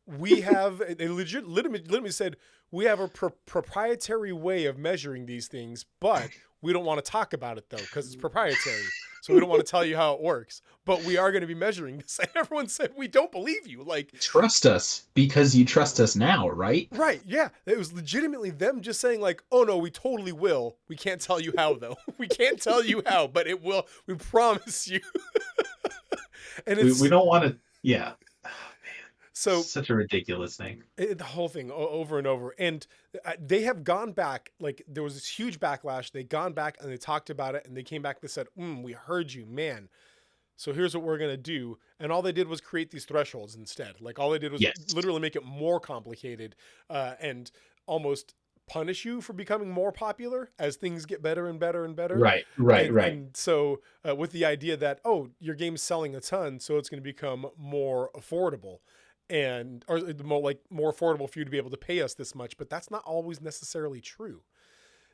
we have." They legitimately said, "We have a proprietary way of measuring these things, but we don't want to talk about it though because it's proprietary. So we don't want to tell you how it works. But we are going to be measuring this." And everyone said, "We don't believe you." Like, Trust us because you trust us now, right? right, yeah. It was legitimately them just saying like, "Oh no, we totally will. We can't tell you how though. We can't tell you how, but it will. We promise you." And We it's don't want to. Yeah, so such a ridiculous thing. the whole thing over and over. And they have gone back. Like there was this huge backlash. They gone back and they talked about it and they came back and said, "We heard you, man. So here's what we're going to do." And all they did was create these thresholds instead. Like all they did was Yes. literally make it more complicated and almost punish you for becoming more popular as things get better and better and better. Right. And so with the idea that, oh, your game's selling a ton, so it's going to become more affordable or more affordable for you to be able to pay us this much. But that's not always necessarily true.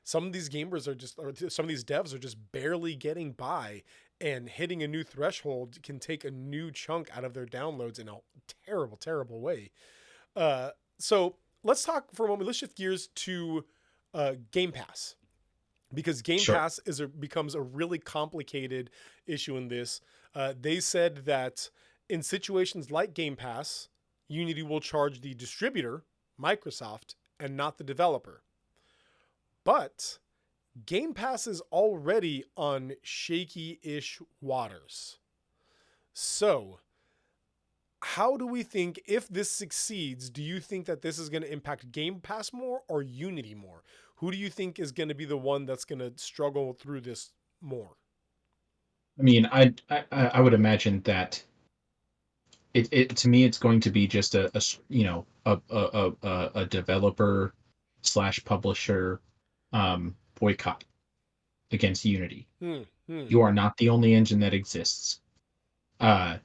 Some of these gamers some of these devs are just barely getting by, and hitting a new threshold can take a new chunk out of their downloads in a terrible, terrible way. So let's talk for a moment. Let's shift gears to Game Pass, because Game Pass becomes a really complicated issue in this. They said that in situations like Game Pass, Unity will charge the distributor, Microsoft, and not the developer. But Game Pass is already on shaky-ish waters. So how do we think, if this succeeds, do you think that this is going to impact Game Pass more or Unity more? Who do you think is going to be the one that's going to struggle through this more? I mean, I would imagine that it to me, it's going to be just a developer / publisher boycott against Unity. You are not the only engine that exists. I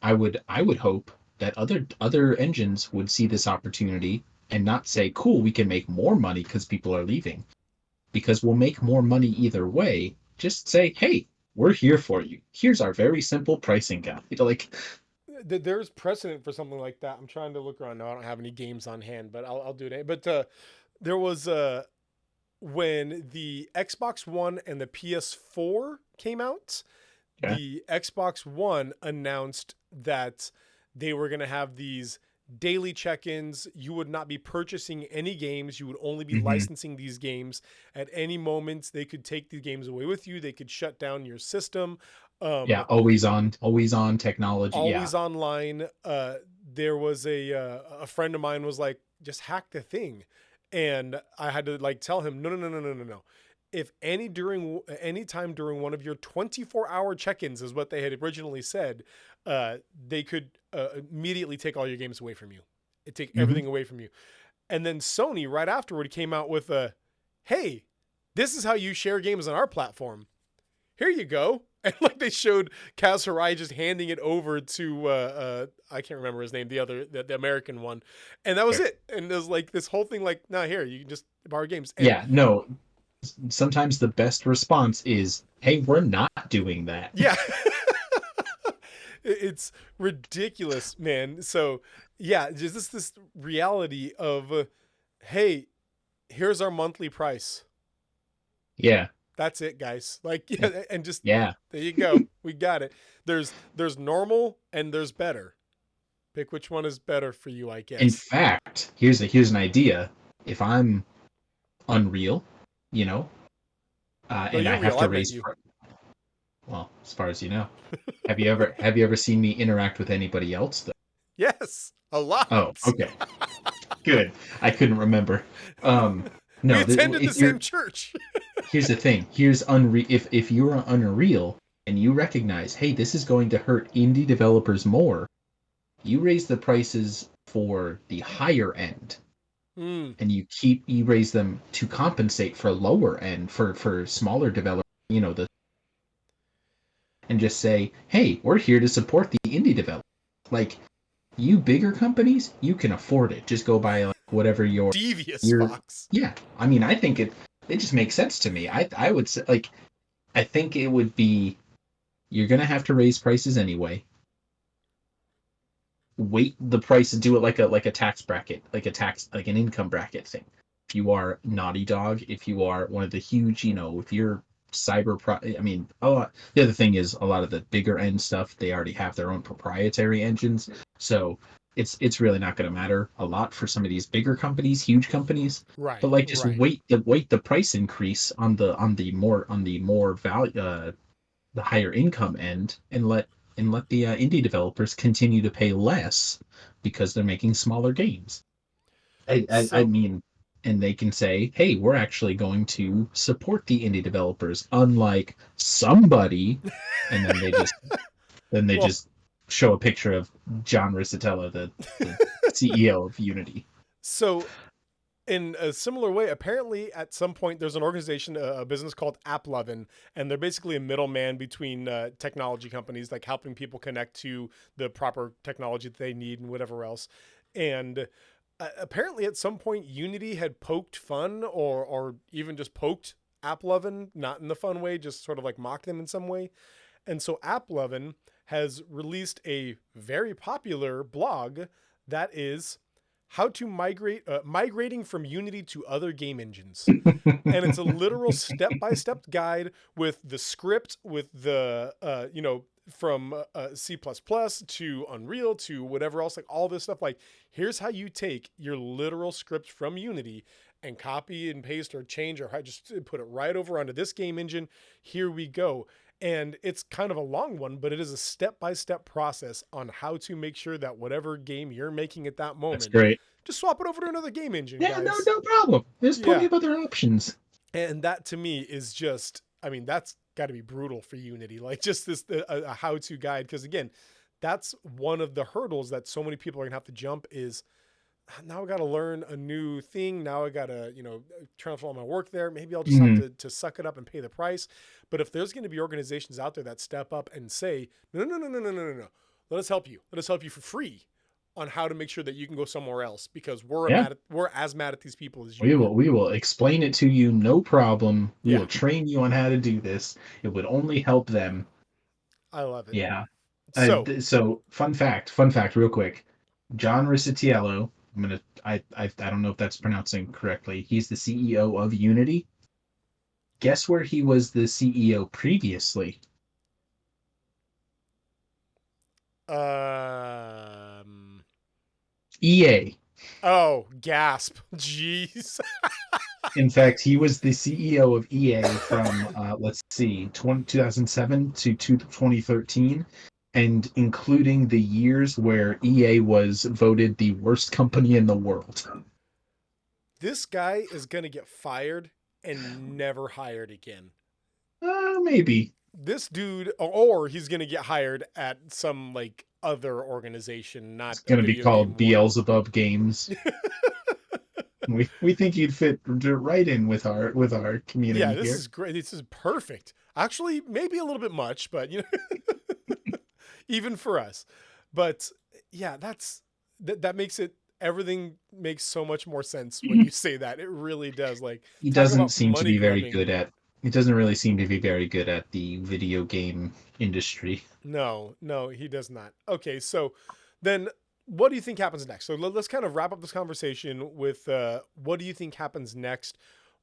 would hope that other engines would see this opportunity and not say, cool, we can make more money because people are leaving, because we'll make more money either way. Just say, hey, we're here for you. Here's our very simple pricing guide. Like, there's precedent for something like that. I'm trying to look around now. I don't have any games on hand, but I'll do it. But there was when the Xbox One and the PS4 came out, the Xbox One announced that they were going to have these daily check-ins. You would not be purchasing any games. You would only be licensing these games. At any moment, they could take the games away with you. They could shut down your system. Always on technology. Always online. There was a friend of mine was like, just hack the thing. And I had to tell him, no. If any time during one of your 24-hour check-ins is what they had originally said, they could immediately take all your games away from you. It'd take everything away from you. And then Sony right afterward came out with hey, this is how you share games on our platform. Here you go. And they showed Kaz Hirai just handing it over to I can't remember his name, the American one, and that was it. And it was this whole thing here, you can just borrow games. And sometimes the best response is, hey, we're not doing that. Yeah. It's ridiculous, man. So just this reality of hey, here's our monthly price. That's it, guys. And just there you go. We got it. There's normal and there's better. Pick which one is better for you, I guess. In fact, here's an idea. If I'm Unreal, and I have to raise. Well, as far as you know, have you ever seen me interact with anybody else though? Yes, a lot. Oh, okay, good. I couldn't remember. No, we attended the same church. Here's the thing. Here's Unreal. If you're Unreal and you recognize, hey, this is going to hurt indie developers more, you raise the prices for the higher end, and you raise them to compensate for lower end for smaller developers. And just say, hey, we're here to support the indie developers. You bigger companies, you can afford it. Just go buy whatever your devious box. Yeah, I mean, I think it just makes sense to me. I would say, I think it would be, you're gonna have to raise prices anyway. Weight the price and do it like a tax bracket, like an income bracket thing. If you are Naughty Dog, if you are one of the huge, if you're the other thing is a lot of the bigger end stuff, they already have their own proprietary engines, so it's really not going to matter a lot for some of these bigger companies, huge companies, right? But wait the price increase on the more value, the higher income end, and let the indie developers continue to pay less because they're making smaller games. I mean. And they can say, hey, we're actually going to support the indie developers, unlike somebody. And then they just show a picture of John Riccitiello, the CEO of Unity. So in a similar way, apparently at some point there's an organization, a business called AppLovin, and they're basically a middleman between technology companies, like helping people connect to the proper technology that they need and whatever else. And apparently at some point Unity had poked fun or even just poked AppLovin, not in the fun way, just sort of like mocked them in some way. And so AppLovin has released a very popular blog that is how to migrating from Unity to other game engines. And it's a literal step-by-step guide with the script, with the from C++ to Unreal to whatever else, like all this stuff. Like, here's how you take your literal script from Unity and copy and paste or change or just put it right over onto this game engine. Here we go. And it's kind of a long one, but it is a step-by-step process on how to make sure that whatever game you're making at that moment, That's great. just swap it over to another game engine, Yeah, guys. no problem. There's plenty Yeah. of other options. And that to me is just, I mean, that's got to be brutal for Unity. Like, just this a how-to guide, because again, that's one of the hurdles that so many people are gonna have to jump is, now I got to learn a new thing. Now I got to, transfer all my work there. Maybe I'll just have to suck it up and pay the price. But if there's going to be organizations out there that step up and say, no, let us help you. Let us help you for free on how to make sure that you can go somewhere else, because we're as mad at these people as you. We will explain it to you, no problem. We Yeah. will train you on how to do this. It would only help them. I love it. Yeah. So, So fun fact, real quick. John Riccitiello, I don't know if that's pronouncing correctly. He's the CEO of Unity. Guess where he was the CEO previously? EA. Oh, gasp. Jeez. In fact, he was the CEO of EA from, let's see, 2007 to 2013, and including the years where EA was voted the worst company in the world. This guy is going to get fired and never hired again. Maybe. This dude, or he's going to get hired at some like other organization, not It's going to be called Beelzebub Games. We think you'd fit right in with our community. Yeah, this here. is great. This is perfect. Actually, maybe a little bit much, but even for us. But yeah, that makes it, everything makes so much more sense when you say that. It really does. Like, he doesn't seem to be very good at. He doesn't really seem to be very good at the video game industry. No, he does not. Okay, so then what do you think happens next? So let's kind of wrap up this conversation with what do you think happens next?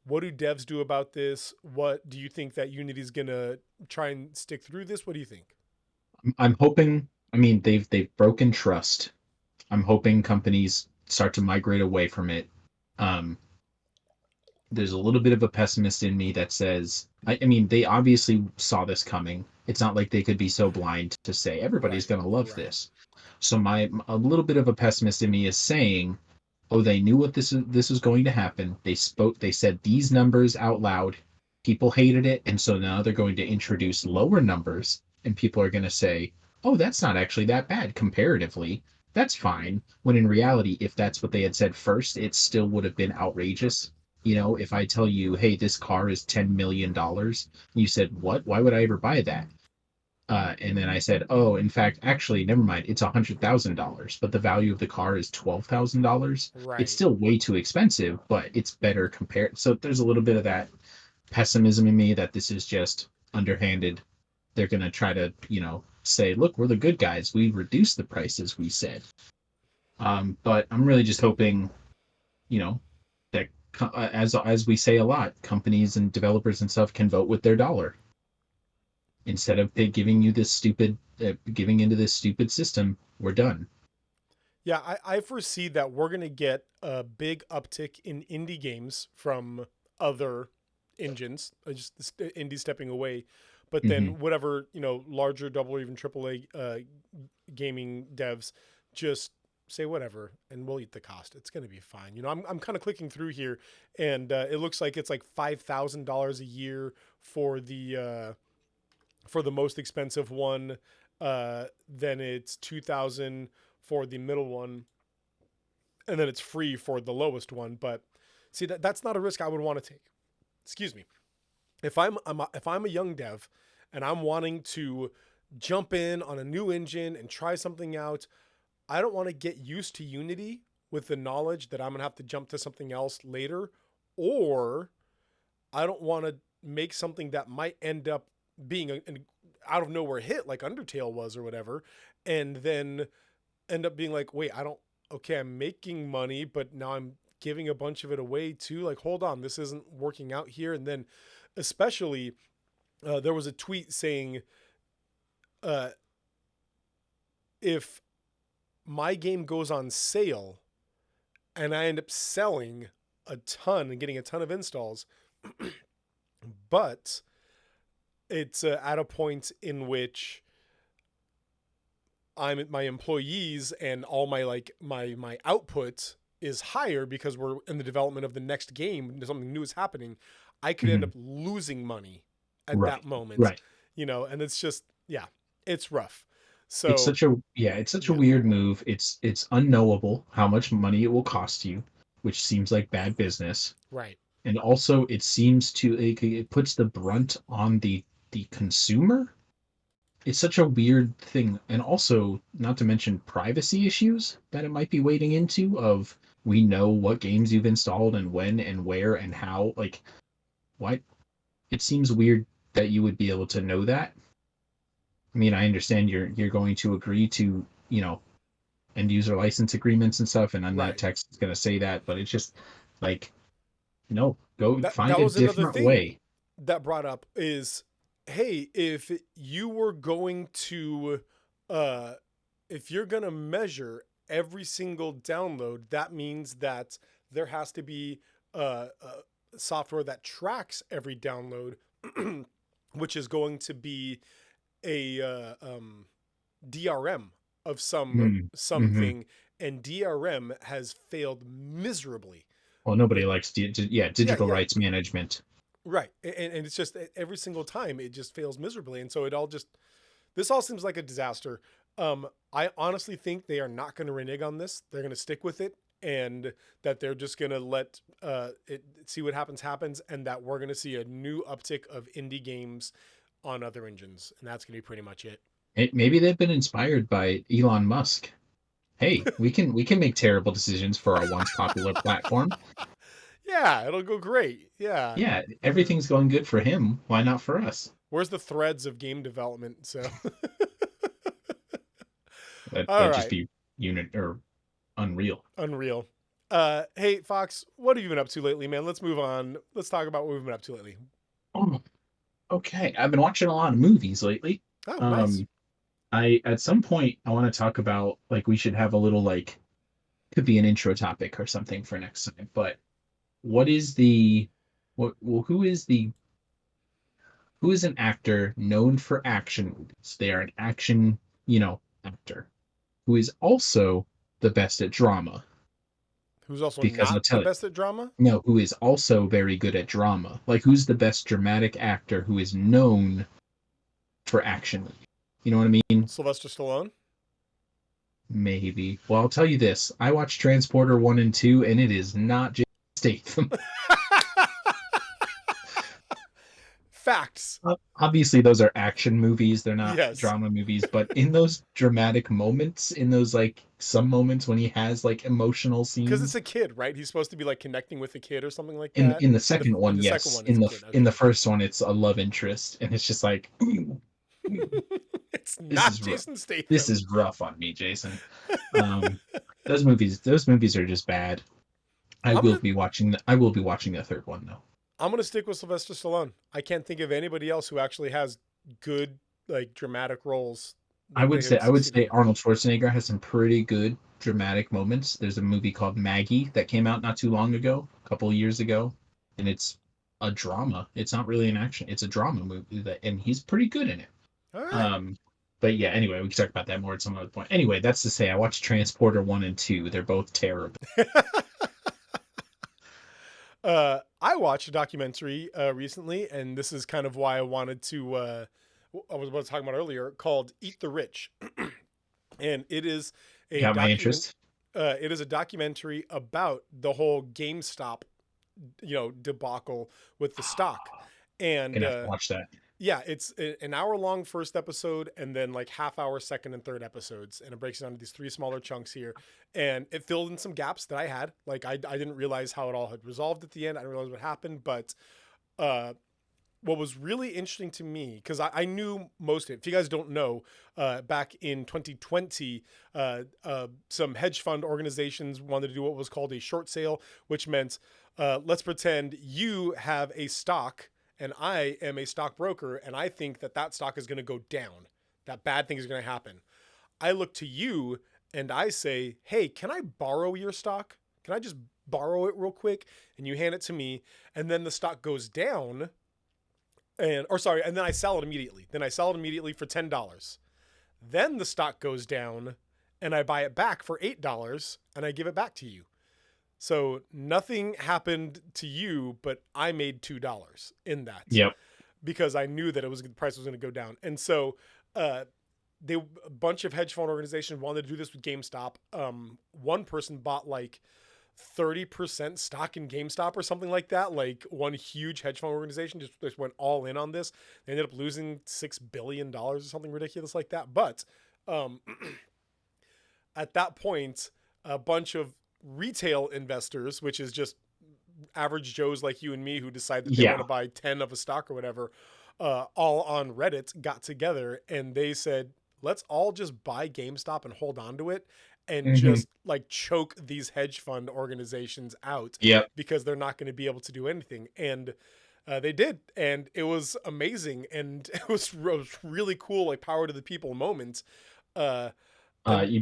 What do devs do about this? What do you think that Unity's going to try and stick through this? What do you think? I'm hoping, I mean, they've broken trust. I'm hoping companies start to migrate away from it. There's a little bit of a pessimist in me that says, I mean, they obviously saw this coming. It's not like they could be so blind to say everybody's going to love this. So a little bit of a pessimist in me is saying, oh, they knew what this is going to happen. They said these numbers out loud. People hated it, and so now they're going to introduce lower numbers, and people are going to say, oh, that's not actually that bad comparatively. That's fine. When in reality, if that's what they had said first, it still would have been outrageous. If I tell you, hey, this car is $10 million, you said, what? Why would I ever buy that? And then I said, oh, in fact, actually, never mind. It's $100,000, but the value of the car is $12,000. Right. It's still way too expensive, but it's better compared. So there's a little bit of that pessimism in me that this is just underhanded. They're going to try to, say, look, we're the good guys. We reduced the prices, we said. But I'm really just hoping, that as we say a lot, companies and developers and stuff can vote with their dollar. Instead of giving you this giving into this stupid system, we're done. Yeah, I foresee that we're going to get a big uptick in indie games from other engines, just indie stepping away. But then whatever, larger double or even AAA gaming devs just say whatever, and we'll eat the cost. It's going to be fine. I'm kind of clicking through here, and it looks like it's like $5,000 a year for the most expensive one. Then it's $2,000 for the middle one, and then it's free for the lowest one. But See, that's not a risk I would want to take. Excuse me. If I'm a young dev and I'm wanting to jump in on a new engine and try something out, I don't want to get used to Unity with the knowledge that I'm going to have to jump to something else later, or I don't want to make something that might end up being an out of nowhere hit like Undertale was or whatever, and then end up being like, wait, okay, I'm making money, but now I'm giving a bunch of it away too. Like, hold on, this isn't working out here. And then especially there was a tweet saying, if my game goes on sale and I end up selling a ton and getting a ton of installs, but it's at a point in which my employees and all my output is higher because we're in the development of the next game, something new is happening, I could end up losing money at that moment. Right. And it's just, yeah, it's rough. So it's such a weird move. It's unknowable how much money it will cost you, which seems like bad business. Right. And also it seems it puts the brunt on the consumer. It's such a weird thing. And also, not to mention privacy issues that it might be wading into of, we know what games you've installed and when and where and how. Like, why? It seems weird that you would be able to know that. I mean, I understand you're going to agree to, end user license agreements and stuff, and on that text is going to say that, but it's just like, no, find a different way. That brought up is, hey, if you were going to, if you're going to measure every single download, that means that there has to be software that tracks every download, which is going to be a DRM of something, and DRM has failed miserably. Well, nobody likes digital rights management. Right. And it's just every single time it just fails miserably. And so this all seems like a disaster. I honestly think they are not going to renege on this. They're going to stick with it, and that they're just going to let it see what happens, and that we're going to see a new uptick of indie games on other engines. And that's going to be pretty much it. Maybe they've been inspired by Elon Musk. Hey, we can make terrible decisions for our once popular platform. Yeah, it'll go great. Yeah. Yeah, everything's going good for him. Why not for us? Where's the threads of game development? So that'd just be Unreal. Unreal. Hey, Fox, what have you been up to lately, man? Let's move on. Let's talk about what we've been up to lately. Oh, okay. I've been watching a lot of movies lately. Oh, nice. At some point I want to talk about, like, we should have a little, like, could be an intro topic or something for next time. But who is an actor known for action movies? They are an action, actor who is also the best at drama. Who's also not the best at drama? No, who is also very good at drama. Like, who's the best dramatic actor who is known for action? You know what I mean? Sylvester Stallone? Maybe. Well, I'll tell you this. I watched Transporter 1 and 2, and it is not Jason Statham. Facts. Obviously, those are action movies. They're not drama movies. But in those dramatic moments, in those, like, some moments when he has, like, emotional scenes. Because it's a kid, right? He's supposed to be, like, connecting with a kid or something like that. In the second one, yes. In the first one, it's a love interest. And it's just like... It's not Jason Statham. This is rough on me, Jason. Those movies are just bad. I will be watching the third one, though. I'm gonna stick with Sylvester Stallone. I can't think of anybody else who actually has good, like, dramatic roles. I would say Arnold Schwarzenegger has some pretty good dramatic moments. There's a movie called Maggie that came out not too long ago, a couple of years ago, and it's a drama. It's not really an action. It's a drama movie, and he's pretty good in it. All right. But yeah, anyway, we can talk about that more at some other point. Anyway, that's to say, I watched Transporter 1 and 2. They're both terrible. I watched a documentary recently, and this is kind of why I wanted to, I was talking about earlier, called Eat the Rich. And it is my interest. It is a documentary about the whole GameStop debacle with the stock. And Gonna have to watch that. yeah, it's an hour long first episode and then like half hour second and third episodes. And it breaks down into these 3 smaller chunks here. And it filled in some gaps that I had. Like I didn't realize how it all had resolved at the end. I didn't realize what happened. But what was really interesting to me, because I knew most of it. If you guys don't know, back in 2020, some hedge fund organizations wanted to do what was called a short sale, which meant let's pretend you have a stock and I am a stockbroker, and I think that stock is going to go down. That bad thing is going to happen. I look to you and I say, hey, can I borrow your stock? Can I just borrow it real quick? And you hand it to me, and then the stock goes down, and then I sell it immediately. Then I sell it immediately for $10. Then the stock goes down, and I buy it back for $8, and I give it back to you. So nothing happened to you, but I made $2 in that. Yep. Because I knew that the price was going to go down. And so a bunch of hedge fund organizations wanted to do this with GameStop. One person bought like 30% stock in GameStop or something like that. Like one huge hedge fund organization just went all in on this. They ended up losing $6 billion or something ridiculous like that. But at that point, a bunch of retail investors, which is just average Joes like you and me who decide that they want to buy 10 of a stock or whatever, all on Reddit got together and they said, let's all just buy GameStop and hold on to it and just like choke these hedge fund organizations out because they're not going to be able to do anything. And they did. And it was amazing. And it was really cool, like power to the people moment. You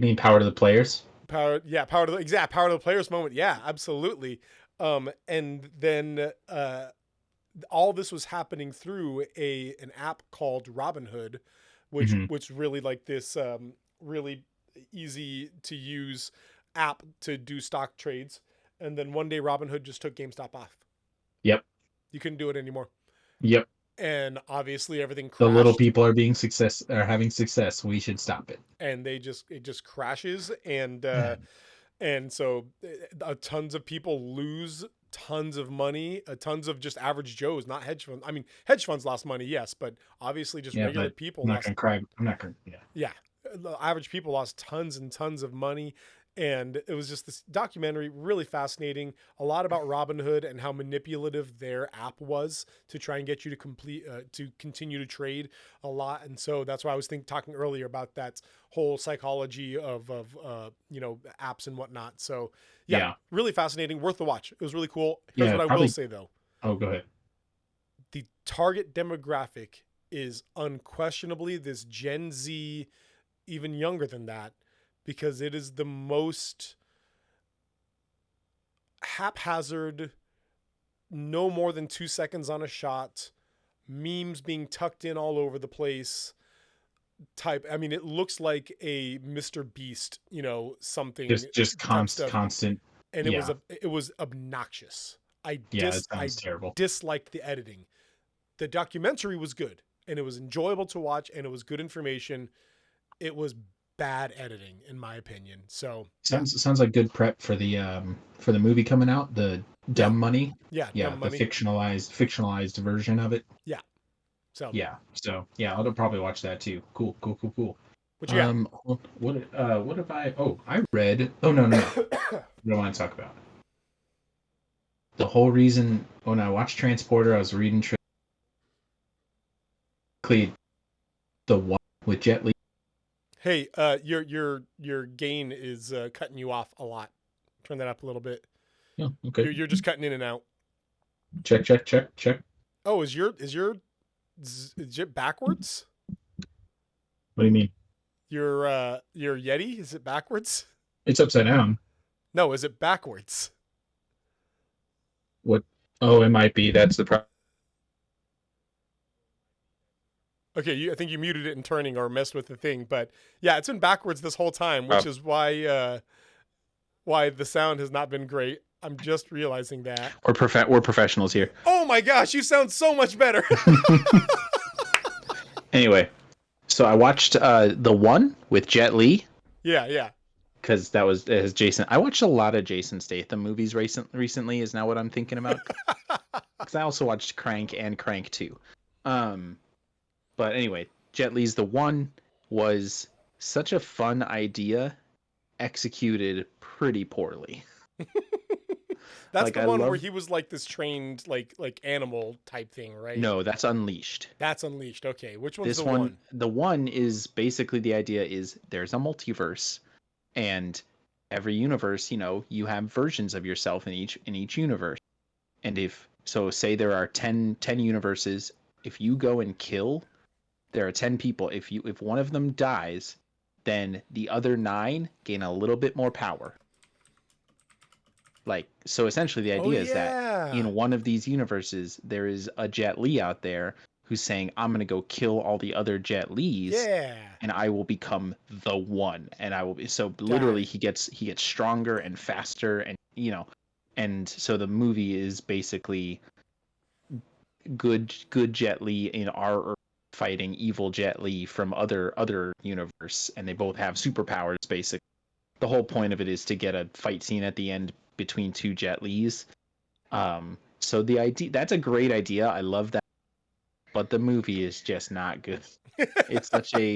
mean power to the players? Power to the players moment. Yeah, absolutely. And then all this was happening through an app called Robinhood, which really like this really easy to use app to do stock trades. And then one day Robinhood just took GameStop off. Yep. You couldn't do it anymore. Yep. And obviously everything crashed. The little people are having success. We should stop it. And it just crashes. And so tons of people lose tons of money, tons of just average Joes, not hedge funds. I mean, hedge funds lost money, yes, but obviously just regular people. I'm not going to cry. I'm not going to, Yeah. The average people lost tons and tons of money. And it was just this documentary, really fascinating, a lot about Robinhood and how manipulative their app was to try and get you to continue to trade a lot. And so that's why I was talking earlier about that whole psychology of apps and whatnot. So yeah, really fascinating, worth the watch. It was really cool. Here's what I will say though. Oh, go ahead. The target demographic is unquestionably this Gen Z, even younger than that, because it is the most haphazard, no more than 2 seconds on a shot, memes being tucked in all over the place type. I mean, it looks like a Mr. Beast, something. Just constant. And it was obnoxious. It sounds terrible. Disliked the editing. The documentary was good and it was enjoyable to watch and it was good information. It was bad editing in my opinion. So sounds like good prep for the movie coming out, the Dumb Money. Dumb Money. The fictionalized version of it. So I'll probably watch that too. Cool. What you got? What have I read? Oh no. I don't want to talk about it. The whole reason when I watched Transporter, I was reading the one with Jet Li. Hey, your gain is cutting you off a lot. Turn that up a little bit. Oh, okay. You're just cutting in and out. Check. Oh, is your backwards? What do you mean? Your Yeti, is it backwards? It's upside down. No, is it backwards? What? Oh, it might be. That's the problem. Okay, I think you muted it in turning or messed with the thing, but yeah, it's been backwards this whole time, which is why the sound has not been great. I'm just realizing that. We're professionals here. Oh my gosh, you sound so much better. Anyway, so I watched the one with Jet Li. Yeah. because that was as Jason. I watched a lot of Jason Statham movies recently. Is now what I'm thinking about. Because I also watched Crank and Crank 2. But anyway, Jet Li's The One was such a fun idea, executed pretty poorly. That's Like the I one where love. he was like this trained like animal type thing, right? No, that's Unleashed. That's Unleashed. Okay, which one's This the one, one? the one is basically the idea is there's a multiverse, and every universe, you have versions of yourself in each universe. And if so, say there are 10 universes. If you go and kill, there are 10 people. If one of them dies, then the other 9 gain a little bit more power. Like, so essentially the Oh idea is that yeah. in one of these universes there is a Jet Li out there who's saying, I'm going to go kill all the other Jet Lis Yeah. and I will become the one, and I will be. So Got literally it. he gets stronger and faster, and and so the movie is basically good Jet Li in our Earth fighting evil Jet Li from other universe, and they both have superpowers. Basically, the whole point of it is to get a fight scene at the end between two Jet Lis. So the idea, that's a great idea. I love that, but the movie is just not good. It's such a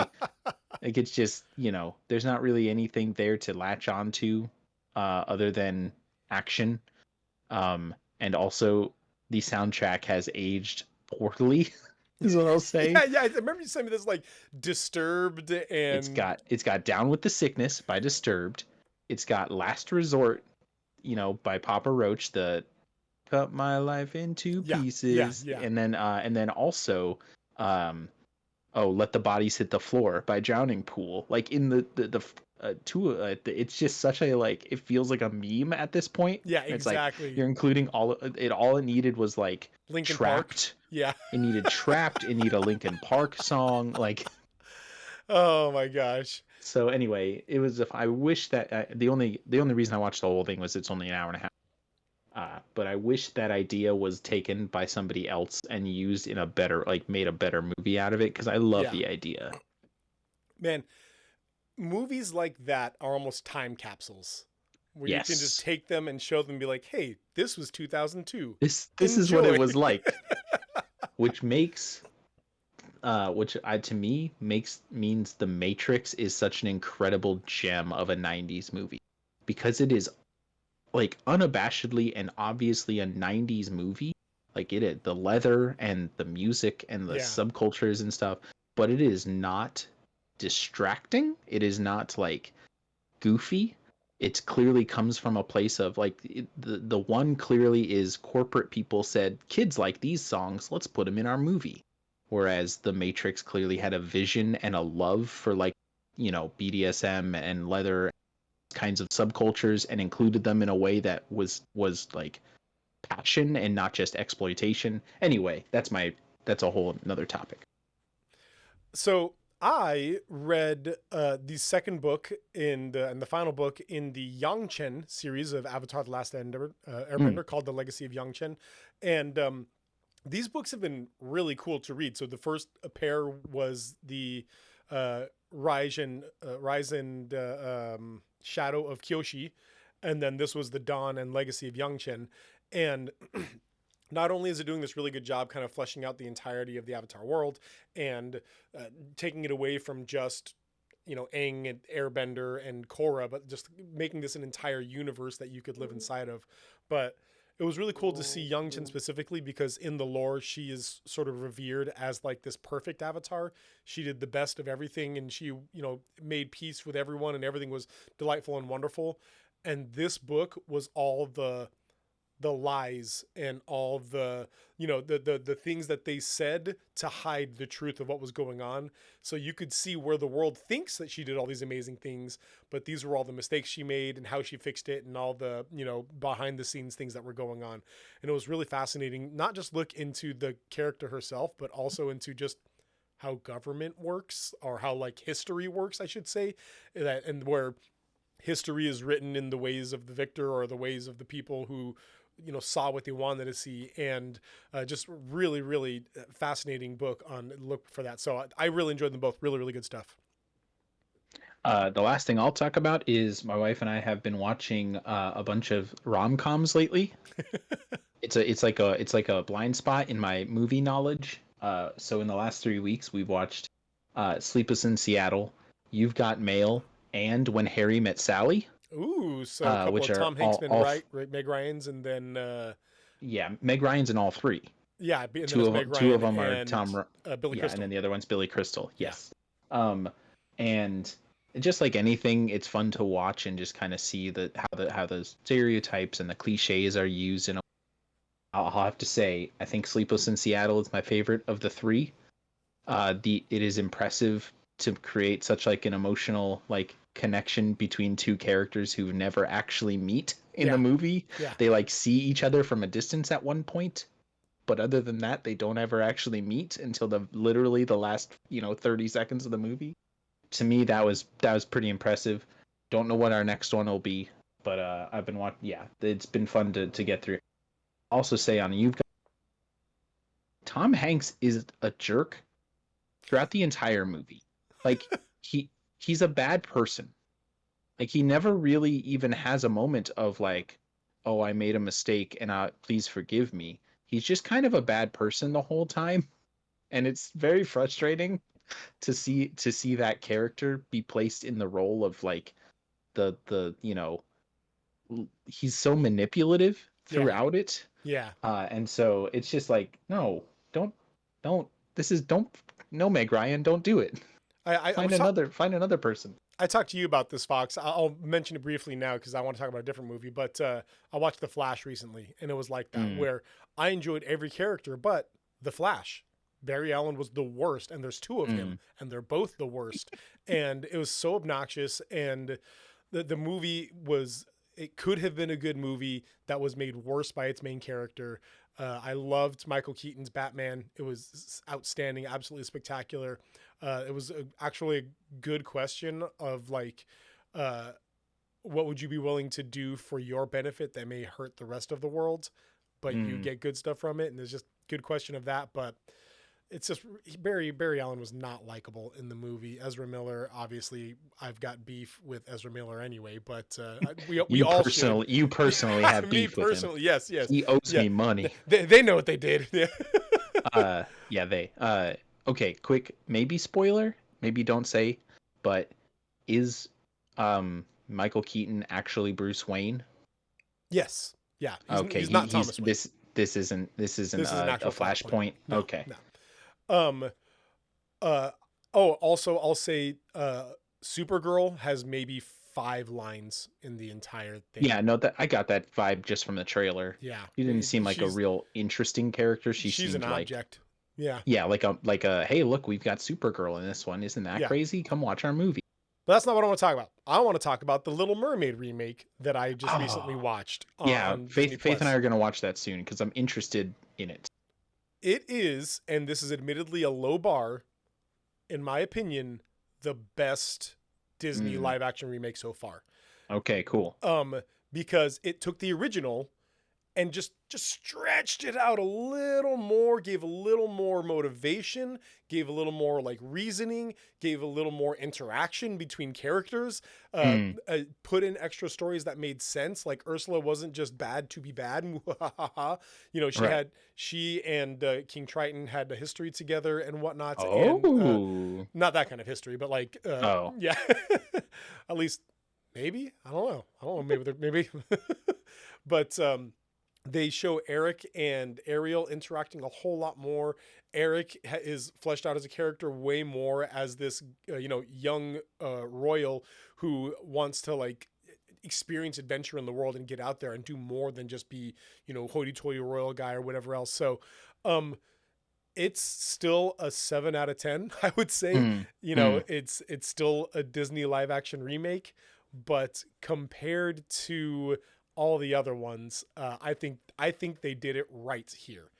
like it's just there's not really anything there to latch onto, other than action. And also the soundtrack has aged poorly. Is what I'll say. Yeah, yeah. I remember you sent me this like Disturbed It's and got it's got Down with the Sickness by Disturbed. It's got Last Resort, by Papa Roach, the cut my life into yeah, yeah, pieces, yeah. and then also, oh, Let the Bodies Hit the Floor by Drowning Pool. Like in it's just such a, like, it feels like a meme at this point. Yeah, It's like exactly. you're including all it needed was like Linkin Park. Trapped. Yeah. It needed Trapped. It needed a Linkin Park song. Like, Oh my gosh. so anyway, it was. If I wish that the only reason I watched the whole thing was it's only an hour and a half. But I wish that idea was taken by somebody else and used in a better, like, made a better movie out of it, because I love Yeah. the idea. Man, movies like that are almost time capsules where you can just Yes. take them and show them and be like, "Hey, this was 2002." This is what it Enjoy. was like, which makes to me means The Matrix is such an incredible gem of a 90s movie, because it is, like, unabashedly and obviously a 90s movie. Like, the leather and the music and the Yeah. subcultures and stuff, but it is not distracting. It is not, like, goofy. It clearly comes from a place of, like, the one clearly is corporate people said, kids like these songs, let's put them in our movie. Whereas The Matrix clearly had a vision and a love for, like, BDSM and leather kinds of subcultures, and included them in a way that was like passion and not just exploitation. Anyway, that's a whole another topic. So I read the second book and the final book in the Yang Chen series of Avatar: The Last Airbender, called The Legacy of Yang Chen, and these books have been really cool to read. So the first pair was the Rise and Shadow of Kyoshi, and then this was the Dawn and Legacy of Yang Chen, and not only is it doing this really good job kind of fleshing out the entirety of the Avatar world and taking it away from just Aang and Airbender and Korra, but just making this an entire universe that you could live inside of. But it was really cool to see Yang Chen specifically, because in the lore she is sort of revered as like this perfect avatar. She did the best of everything, and she made peace with everyone, and everything was delightful and wonderful. And this book was all the lies and all the the things that they said to hide the truth of what was going on. So you could see where the world thinks that she did all these amazing things, but these were all the mistakes she made and how she fixed it, and all the behind the scenes things that were going on. And it was really fascinating, not just look into the character herself, but also into just how government works, or how like history works, I should say, and where history is written in the ways of the victor, or the ways of the people who saw what they wanted to see. And just really, really fascinating book on look for that. So I really enjoyed them both. Really, really good stuff. The last thing I'll talk about is my wife and I have been watching a bunch of rom-coms lately. It's like a blind spot in my movie knowledge. So in the last 3 weeks, we've watched Sleepless in Seattle, You've Got Mail, and When Harry Met Sally, Ooh, so a couple which of are Tom Hanks been all right, Meg Ryan's, and then yeah, Meg Ryan's in all three. yeah, and then Two it's of Meg two Ryan of them are and Tom. Billy Yeah, Crystal. and then the other one's Billy Crystal. Yeah. Yes. And just like anything, it's fun to watch and just kind of see how the stereotypes and the cliches are used. And I'll have to say, I think Sleepless in Seattle is my favorite of the three. It is impressive to create such like an emotional like connection between two characters who never actually meet in the movie. Yeah. They like see each other from a distance at one point, but other than that, they don't ever actually meet until literally the last 30 seconds of the movie. To me, that was pretty impressive. Don't know what our next one will be, but I've been watching. Yeah, it's been fun to get through. Also, say on you've got Tom Hanks is a jerk throughout the entire movie. Like he's a bad person. Like he never really even has a moment of like, oh, I made a mistake and please forgive me. He's just kind of a bad person the whole time, and it's very frustrating to see that character be placed in the role of like the he's so manipulative throughout it. Yeah. And so it's just like, no, don't no, Meg Ryan, don't do it. Find another person. I talked to you about this, Fox. I'll mention it briefly now because I want to talk about a different movie. But I watched The Flash recently, and it was like that, where I enjoyed every character, but The Flash. Barry Allen was the worst, and there's two of him, and they're both the worst. And it was so obnoxious, and the movie it could have been a good movie that was made worse by its main character. I loved Michael Keaton's Batman. It was outstanding, absolutely spectacular. It was actually a good question of like, what would you be willing to do for your benefit that may hurt the rest of the world, but you get good stuff from it? And there's just good question of that. But it's just Barry Allen was not likable in the movie. Ezra Miller, obviously, I've got beef with Ezra Miller anyway, but we all should. You personally have beef with him. Yes. He owes me money. They know what they did. Okay, quick, maybe spoiler, maybe don't say, but is Michael Keaton actually Bruce Wayne? Yes. Yeah. He's not Thomas Wayne. This isn't a Flashpoint. No, okay. No. Also I'll say Supergirl has maybe 5 lines in the entire thing. Yeah, no, that I got that vibe just from the trailer. Yeah. She didn't seem like a real interesting character. She's seemed an like object. Yeah. Yeah, like a hey, look, we've got Supergirl in this one. Isn't that crazy? Come watch our movie. But that's not what I want to talk about. I want to talk about the Little Mermaid remake that I just recently watched. Faith and I are going to watch that soon because I'm interested in it. It is, and this is admittedly a low bar, in my opinion, the best Disney live action remake so far. Okay, cool. Because it took the original and just stretched it out a little more, gave a little more motivation, gave a little more like reasoning, gave a little more interaction between characters, put in extra stories that made sense. Like Ursula wasn't just bad to be bad. She and King Triton had a history together and whatnot. And, not that kind of history, but like, yeah, at least maybe, I don't know. Maybe, but, they show Eric and Ariel interacting a whole lot more. Eric is fleshed out as a character way more as this, young royal who wants to like experience adventure in the world and get out there and do more than just be, hoity-toity royal guy or whatever else. So, it's still a 7 out of 10, I would say. It's still a Disney live action remake, but compared to all the other ones, I think they did it right here.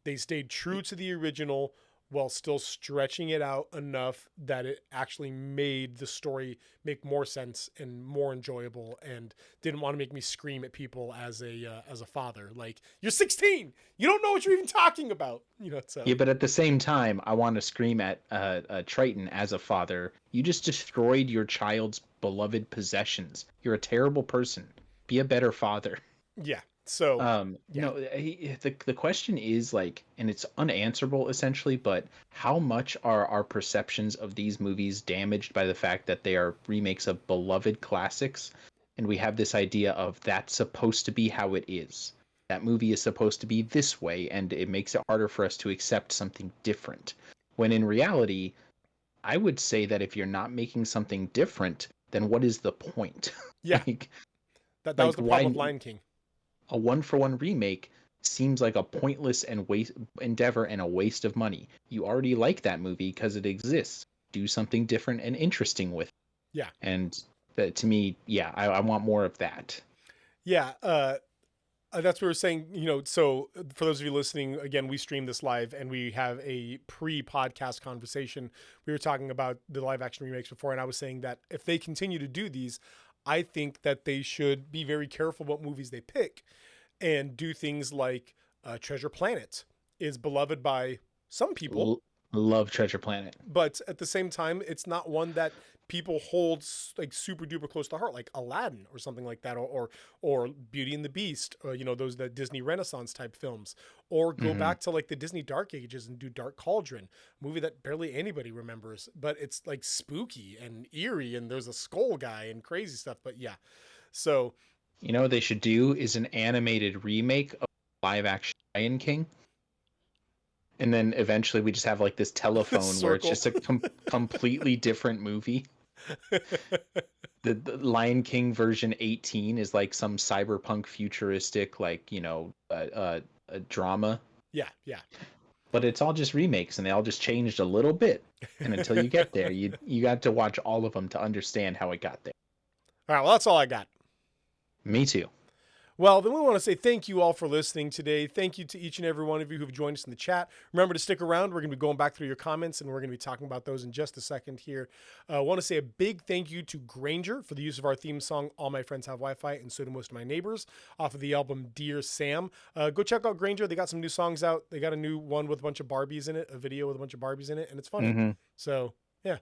They stayed true to the original while still stretching it out enough that it actually made the story make more sense and more enjoyable, and didn't want to make me scream at people as a father. Like, you're 16, you don't know what you're even talking about, you know. So Yeah, but at the same time, I want to scream at Triton as a father. You just destroyed your child's beloved possessions. You're a terrible person. Be a better father. yeah. So yeah. No, the question is like, and it's unanswerable essentially, but how much are our perceptions of these movies damaged by the fact that they are remakes of beloved classics, and we have this idea of that's supposed to be how it is. That movie is supposed to be this way, and it makes it harder for us to accept something different. When in reality, I would say that if you're not making something different, then what is the point? Yeah. like, That like was the why problem with Lion King. a one-for-one remake seems like a pointless and waste endeavor and a waste of money. You already like that movie because it exists. Do something different and interesting with it. Yeah. And that, to me, yeah, I want more of that. Yeah. That's what we were saying, you know. So for those of you listening, again, we stream this live and we have a pre-podcast conversation. We were talking about the live action remakes before, and I was saying that if they continue to do these, I think that they should be very careful what movies they pick and do things like Treasure Planet is beloved by some people, Love Treasure Planet. but at the same time, it's not one that people hold like super duper close to heart, like Aladdin or something like that, or Beauty and the Beast, or, you know, those the Disney Renaissance type films, or go back to like the Disney Dark Ages and do Dark Cauldron, a movie that barely anybody remembers, but it's like spooky and eerie, and there's a skull guy and crazy stuff. But yeah, so You know what they should do is an animated remake of live action Lion King. And then eventually we just have like this telephone where it's just a completely different movie. The Lion King version 18 is like some cyberpunk futuristic, like, you know, a drama. yeah. But it's all just remakes, and they all just changed a little bit. And until you get there, you got to watch all of them to understand how it got there. All right, well, that's all I got. Me too. Well, then we want to say thank you all for listening today. Thank you to each and every one of you who've joined us in the chat. Remember to stick around. We're going to be going back through your comments, and we're going to be talking about those in just a second here. I want to say a big thank you to Granger for the use of our theme song, All My Friends Have Wi-Fi, and So Do Most of My Neighbors, off of the album Dear Sam. Go check out Granger. They got some new songs out. They got a new one with a bunch of Barbies in it, a video with a bunch of Barbies in it, and it's funny. So, yeah.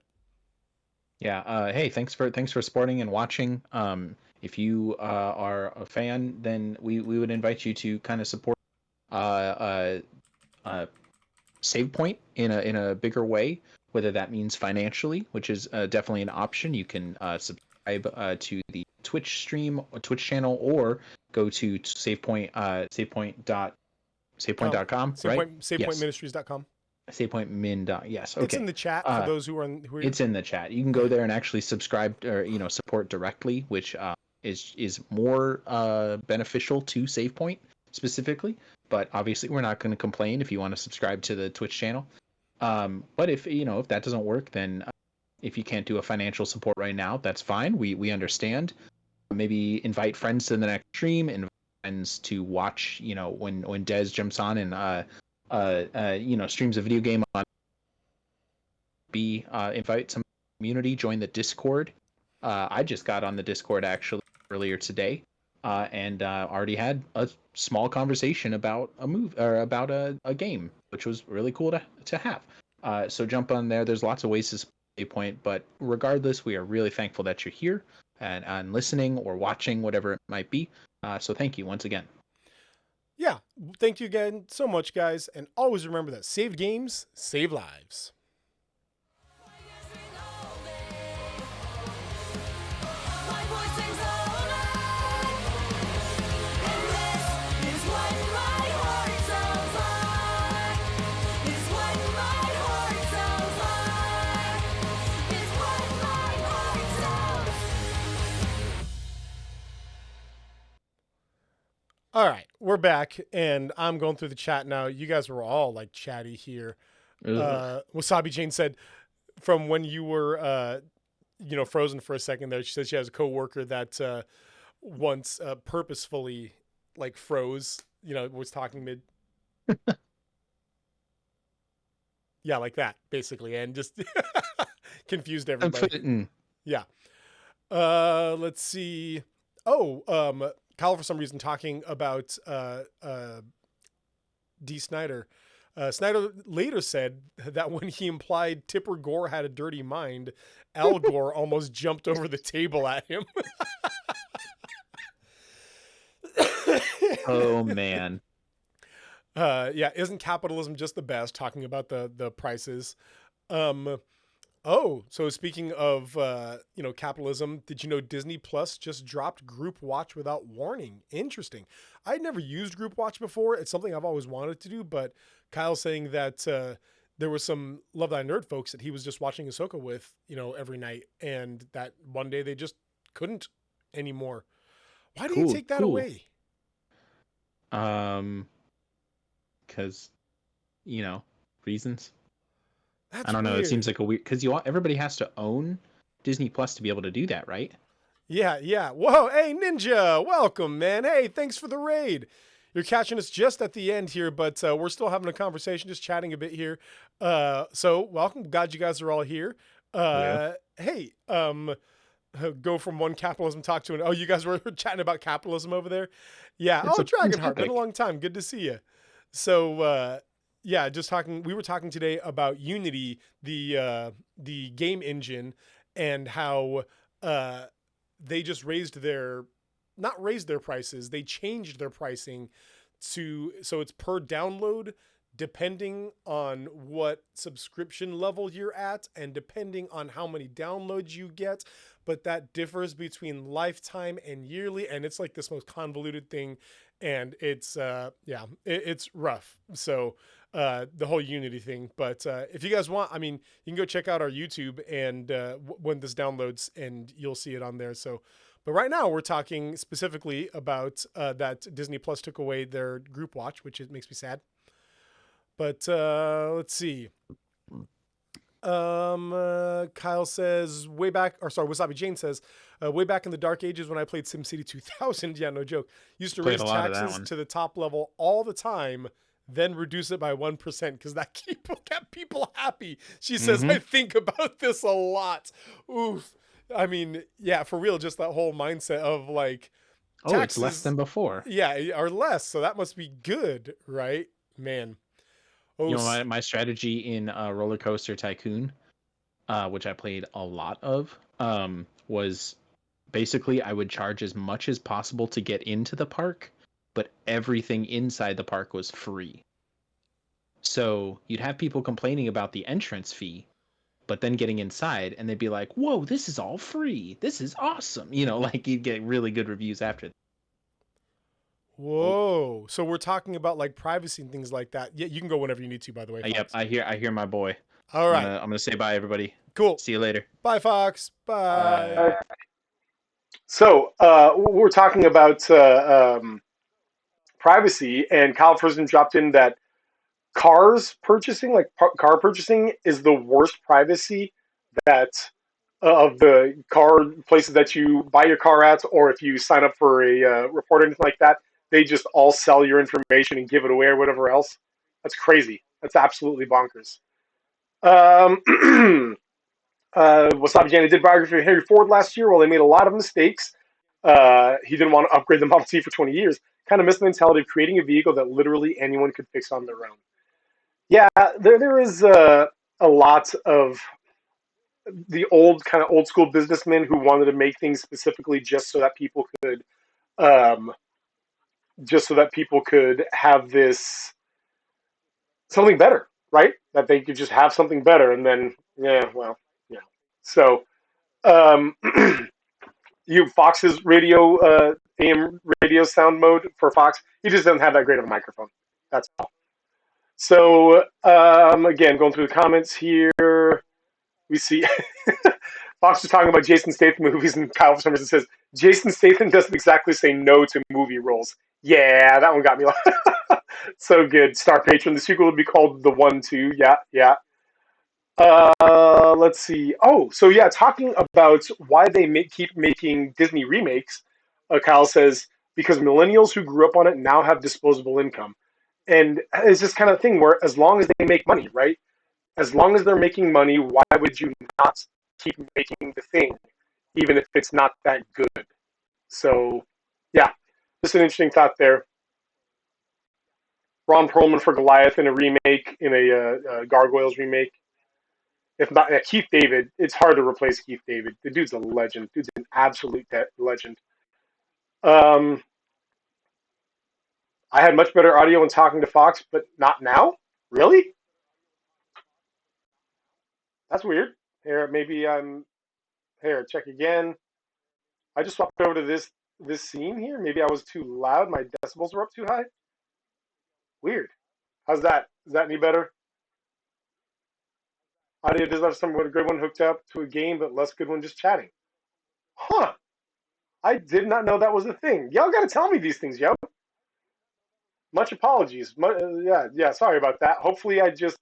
Yeah. Hey, thanks for supporting and watching. If you are a fan, then we would invite you to kind of support Save Point in a bigger way, whether that means financially, which is definitely an option. You can subscribe to the Twitch stream or Twitch channel, or go to SavePoint SavePoint.com, right? SavePointMinistries.com. SavePoint yes. Okay. It's in the chat for those who are It's in the chat. You can go there and actually subscribe or support directly, which is more beneficial to SavePoint specifically. But obviously, we're not going to complain if you want to subscribe to the Twitch channel. But if that doesn't work, then if you can't do a financial support right now, that's fine. We understand. Maybe invite friends to the next stream, invite friends to watch. When Dez jumps on and streams a video game on. Invite some community, join the Discord. I just got on the Discord actually earlier today, and already had a small conversation about a about a game, which was really cool to have. So jump on there. There's lots of ways to support Point, but regardless, we are really thankful that you're here and listening or watching, whatever it might be. So thank you once again. Yeah, thank you again so much, guys, and always remember that saved games save lives. My voice sings all night, and this is what my heart sounds like. It's what my heart sounds like. It's what my heart sounds. All right, we're back, and I'm going through the chat now. You guys were all like chatty here. Wasabi Jane said, from when you were, frozen for a second there, she says she has a coworker that once purposefully like froze. Was talking mid. Yeah, like that, basically, and just confused And put everybody. it in. Yeah. Let's see. Oh, Kyle, for some reason, talking about D. Snyder. Snyder later said that when he implied Tipper Gore had a dirty mind, Al Gore almost jumped over the table at him. Oh man. Yeah, isn't capitalism just the best? Talking about the prices. Um, oh, so speaking of capitalism, did you know Disney Plus just dropped Group Watch without warning? Interesting. I'd never used Group Watch before. It's something I've always wanted to do, but Kyle's saying that there was some Love Thy Nerd folks that he was just watching Ahsoka with, every night, and that one day they just couldn't anymore. Why do you take that away? Because, reasons. That's I don't know. weird. It seems like a weird because everybody has to own Disney Plus to be able to do that, right? Yeah. Whoa, hey Ninja, welcome, man. Hey, thanks for the raid. You're catching us just at the end here, but we're still having a conversation, just chatting a bit here. So welcome. Glad you guys are all here. Hey, go from one capitalism talk to another. Oh, you guys were chatting about capitalism over there? Yeah. It's a fun Dragonheart, been a topic. long time. Good to see you. So, yeah, we were talking today about Unity, the game engine, and how they just not raised their prices, they changed their pricing so it's per download depending on what subscription level you're at and depending on how many downloads you get, but that differs between lifetime and yearly, and it's like this most convoluted thing, and it's it's rough. So the whole Unity thing. But if you guys want, you can go check out our YouTube and when this downloads, and you'll see it on there. So, but right now we're talking specifically about that Disney Plus took away their Group Watch, which makes me sad. But let's see. Kyle says Wasabi Jane says, way back in the dark ages when I played SimCity 2000, yeah, no joke, used to raise taxes to the top level all the time, then reduce it by 1% because that kept people happy. She says, I think about this a lot. Oof. Yeah, for real, just that whole mindset of like, taxes, it's less than before. Yeah, or less. So that must be good, right? Man. Oh, my strategy in Roller Coaster Tycoon, which I played a lot of, was basically I would charge as much as possible to get into the park, but everything inside the park was free. So you'd have people complaining about the entrance fee, but then getting inside and they'd be like, whoa, this is all free. This is awesome. Like you'd get really good reviews after that. Whoa. So we're talking about like privacy and things like that. Yeah, you can go whenever you need to, by the way. Yep, I hear my boy. All right. I'm gonna say bye, everybody. Cool. See you later. Bye, Fox. Bye. So we're talking about privacy, and Kyle Frisden dropped in that car purchasing is the worst privacy that of the car places that you buy your car at, or if you sign up for a report or anything like that, they just all sell your information and give it away or whatever else. That's crazy. That's absolutely bonkers. Wasabi Jana did biography of Henry Ford last year. Well, they made a lot of mistakes. He didn't want to upgrade the Model T for 20 years. Kind of missed the mentality of creating a vehicle that literally anyone could fix on their own. Yeah, there is a lot of the old school businessmen who wanted to make things specifically just so that people could have this something better, right? That they could just have something better, and then So, Fox's radio, AM radio sound mode for Fox, he just doesn't have that great of a microphone. That's all. So, again, going through the comments here, we see Fox was talking about Jason Statham movies, and Kyle for some reason says, Jason Statham doesn't exactly say no to movie roles. Yeah, that one got me. So good. Star Patron. The sequel would be called The 1-2. Yeah. Let's see. Oh, so yeah, talking about why they keep making Disney remakes, Kyle says, because millennials who grew up on it now have disposable income. And it's this kind of thing where as long as they make money, right? As long as they're making money, why would you not keep making the thing, even if it's not that good? So, yeah, just an interesting thought there. Ron Perlman for Goliath in a remake, in a Gargoyles remake. If not, Keith David, it's hard to replace Keith David. The dude's a legend. Dude's an absolute legend. I had much better audio when talking to Fox, but not now? Really? That's weird. Here, maybe I'm... Here, check again. I just swapped over to this scene here. Maybe I was too loud. My decibels were up too high. Weird. How's that? Is that any better? Audio does have some good one hooked up to a game, but less good one just chatting. Huh. I did not know that was a thing. Y'all gotta tell me these things, yo. Much apologies. Yeah, sorry about that. Hopefully is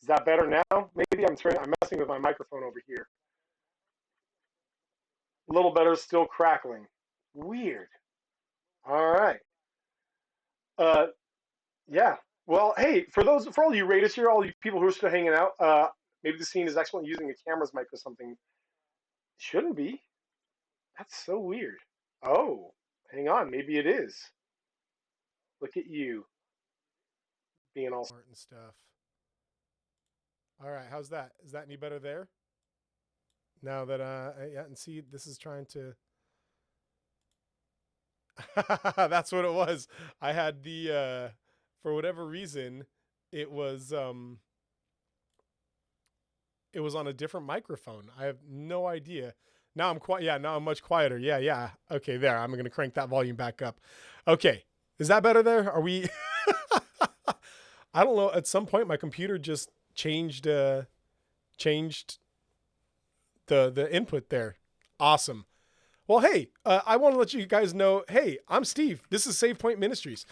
that better now? Maybe I'm messing with my microphone over here. A little better, still crackling. Weird. All right. Yeah. Well, hey, for all you raiders here, all you people who are still hanging out, maybe the scene is excellent using a camera's mic or something. Shouldn't be. That's so weird. Oh, hang on, maybe it is. Look at you being all smart and stuff. All right, how's that? Is that any better there? Now that yeah, and see, this is trying to. That's what it was. I had the for whatever reason, it was on a different microphone. I have no idea. Now I'm quiet. Yeah, now I'm much quieter. Yeah. Okay, there. I'm going to crank that volume back up. Okay. Is that better there? Are we I don't know. At some point my computer just changed the input there. Awesome. Well, hey, I want to let you guys know, hey, I'm Steve. This is Save Point Ministries.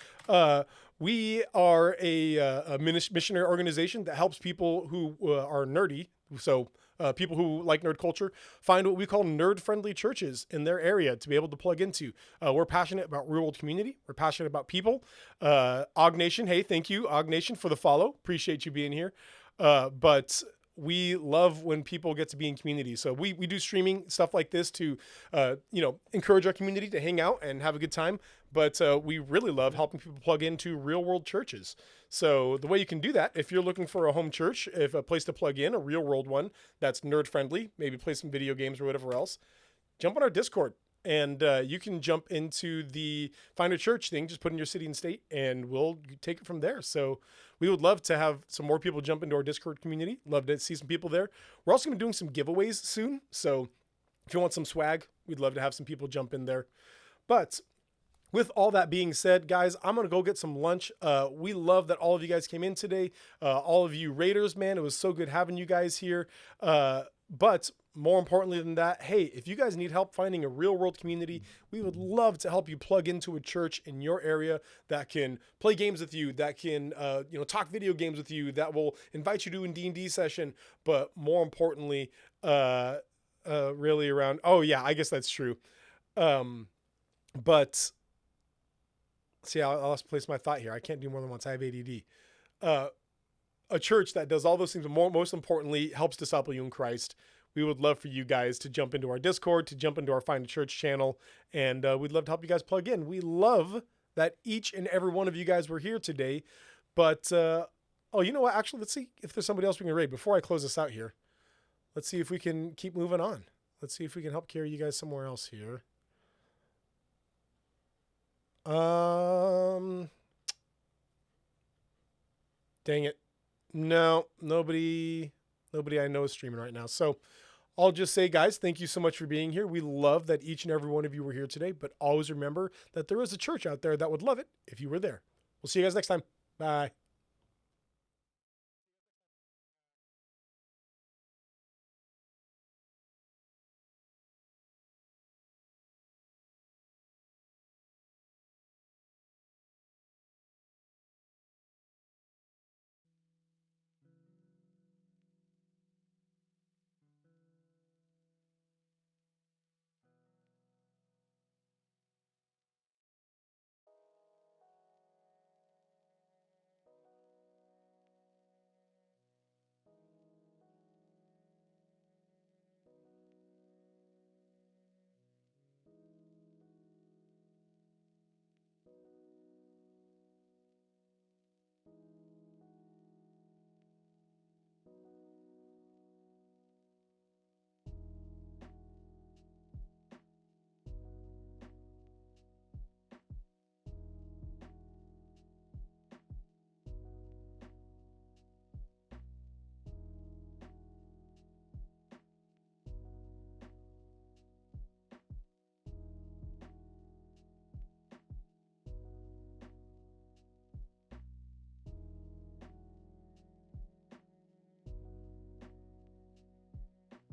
We are a missionary organization that helps people who are nerdy. So people who like nerd culture find what we call nerd-friendly churches in their area to be able to plug into. We're passionate about real-world community. We're passionate about people. Og Nation, hey, thank you, Og Nation, for the follow. Appreciate you being here. But we love when people get to be in community. So we do streaming stuff like this to, encourage our community to hang out and have a good time. But we really love helping people plug into real world churches. So the way you can do that, if you're looking for a home church, if a place to plug in, a real world one that's nerd friendly, maybe play some video games or whatever else, jump on our Discord. And you can jump into the Find a Church thing, just put in your city and state, and we'll take it from there. So we would love to have some more people jump into our Discord community. Love to see some people there. We're also going to be doing some giveaways soon. So if you want some swag, we'd love to have some people jump in there. But with all that being said, guys, I'm going to go get some lunch. We love that all of you guys came in today. All of you Raiders, man, it was so good having you guys here. But more importantly than that, hey, if you guys need help finding a real world community, we would love to help you plug into a church in your area that can play games with you, that can, talk video games with you, that will invite you to a D&D session. But more importantly, really around, oh yeah, I guess that's true. But see, I'll place my thought here. I can't do more than once. I have ADD. A church that does all those things, but most importantly, helps disciple you in Christ. We would love for you guys to jump into our Discord, to jump into our Find a Church channel, and we'd love to help you guys plug in. We love that each and every one of you guys were here today. But, you know what? Actually, let's see if there's somebody else we can raid. Before I close this out here, let's see if we can keep moving on. Let's see if we can help carry you guys somewhere else here. Dang it. No, nobody I know is streaming right now. So I'll just say, guys, thank you so much for being here. We love that each and every one of you were here today, but always remember that there is a church out there that would love it if you were there. We'll see you guys next time. Bye.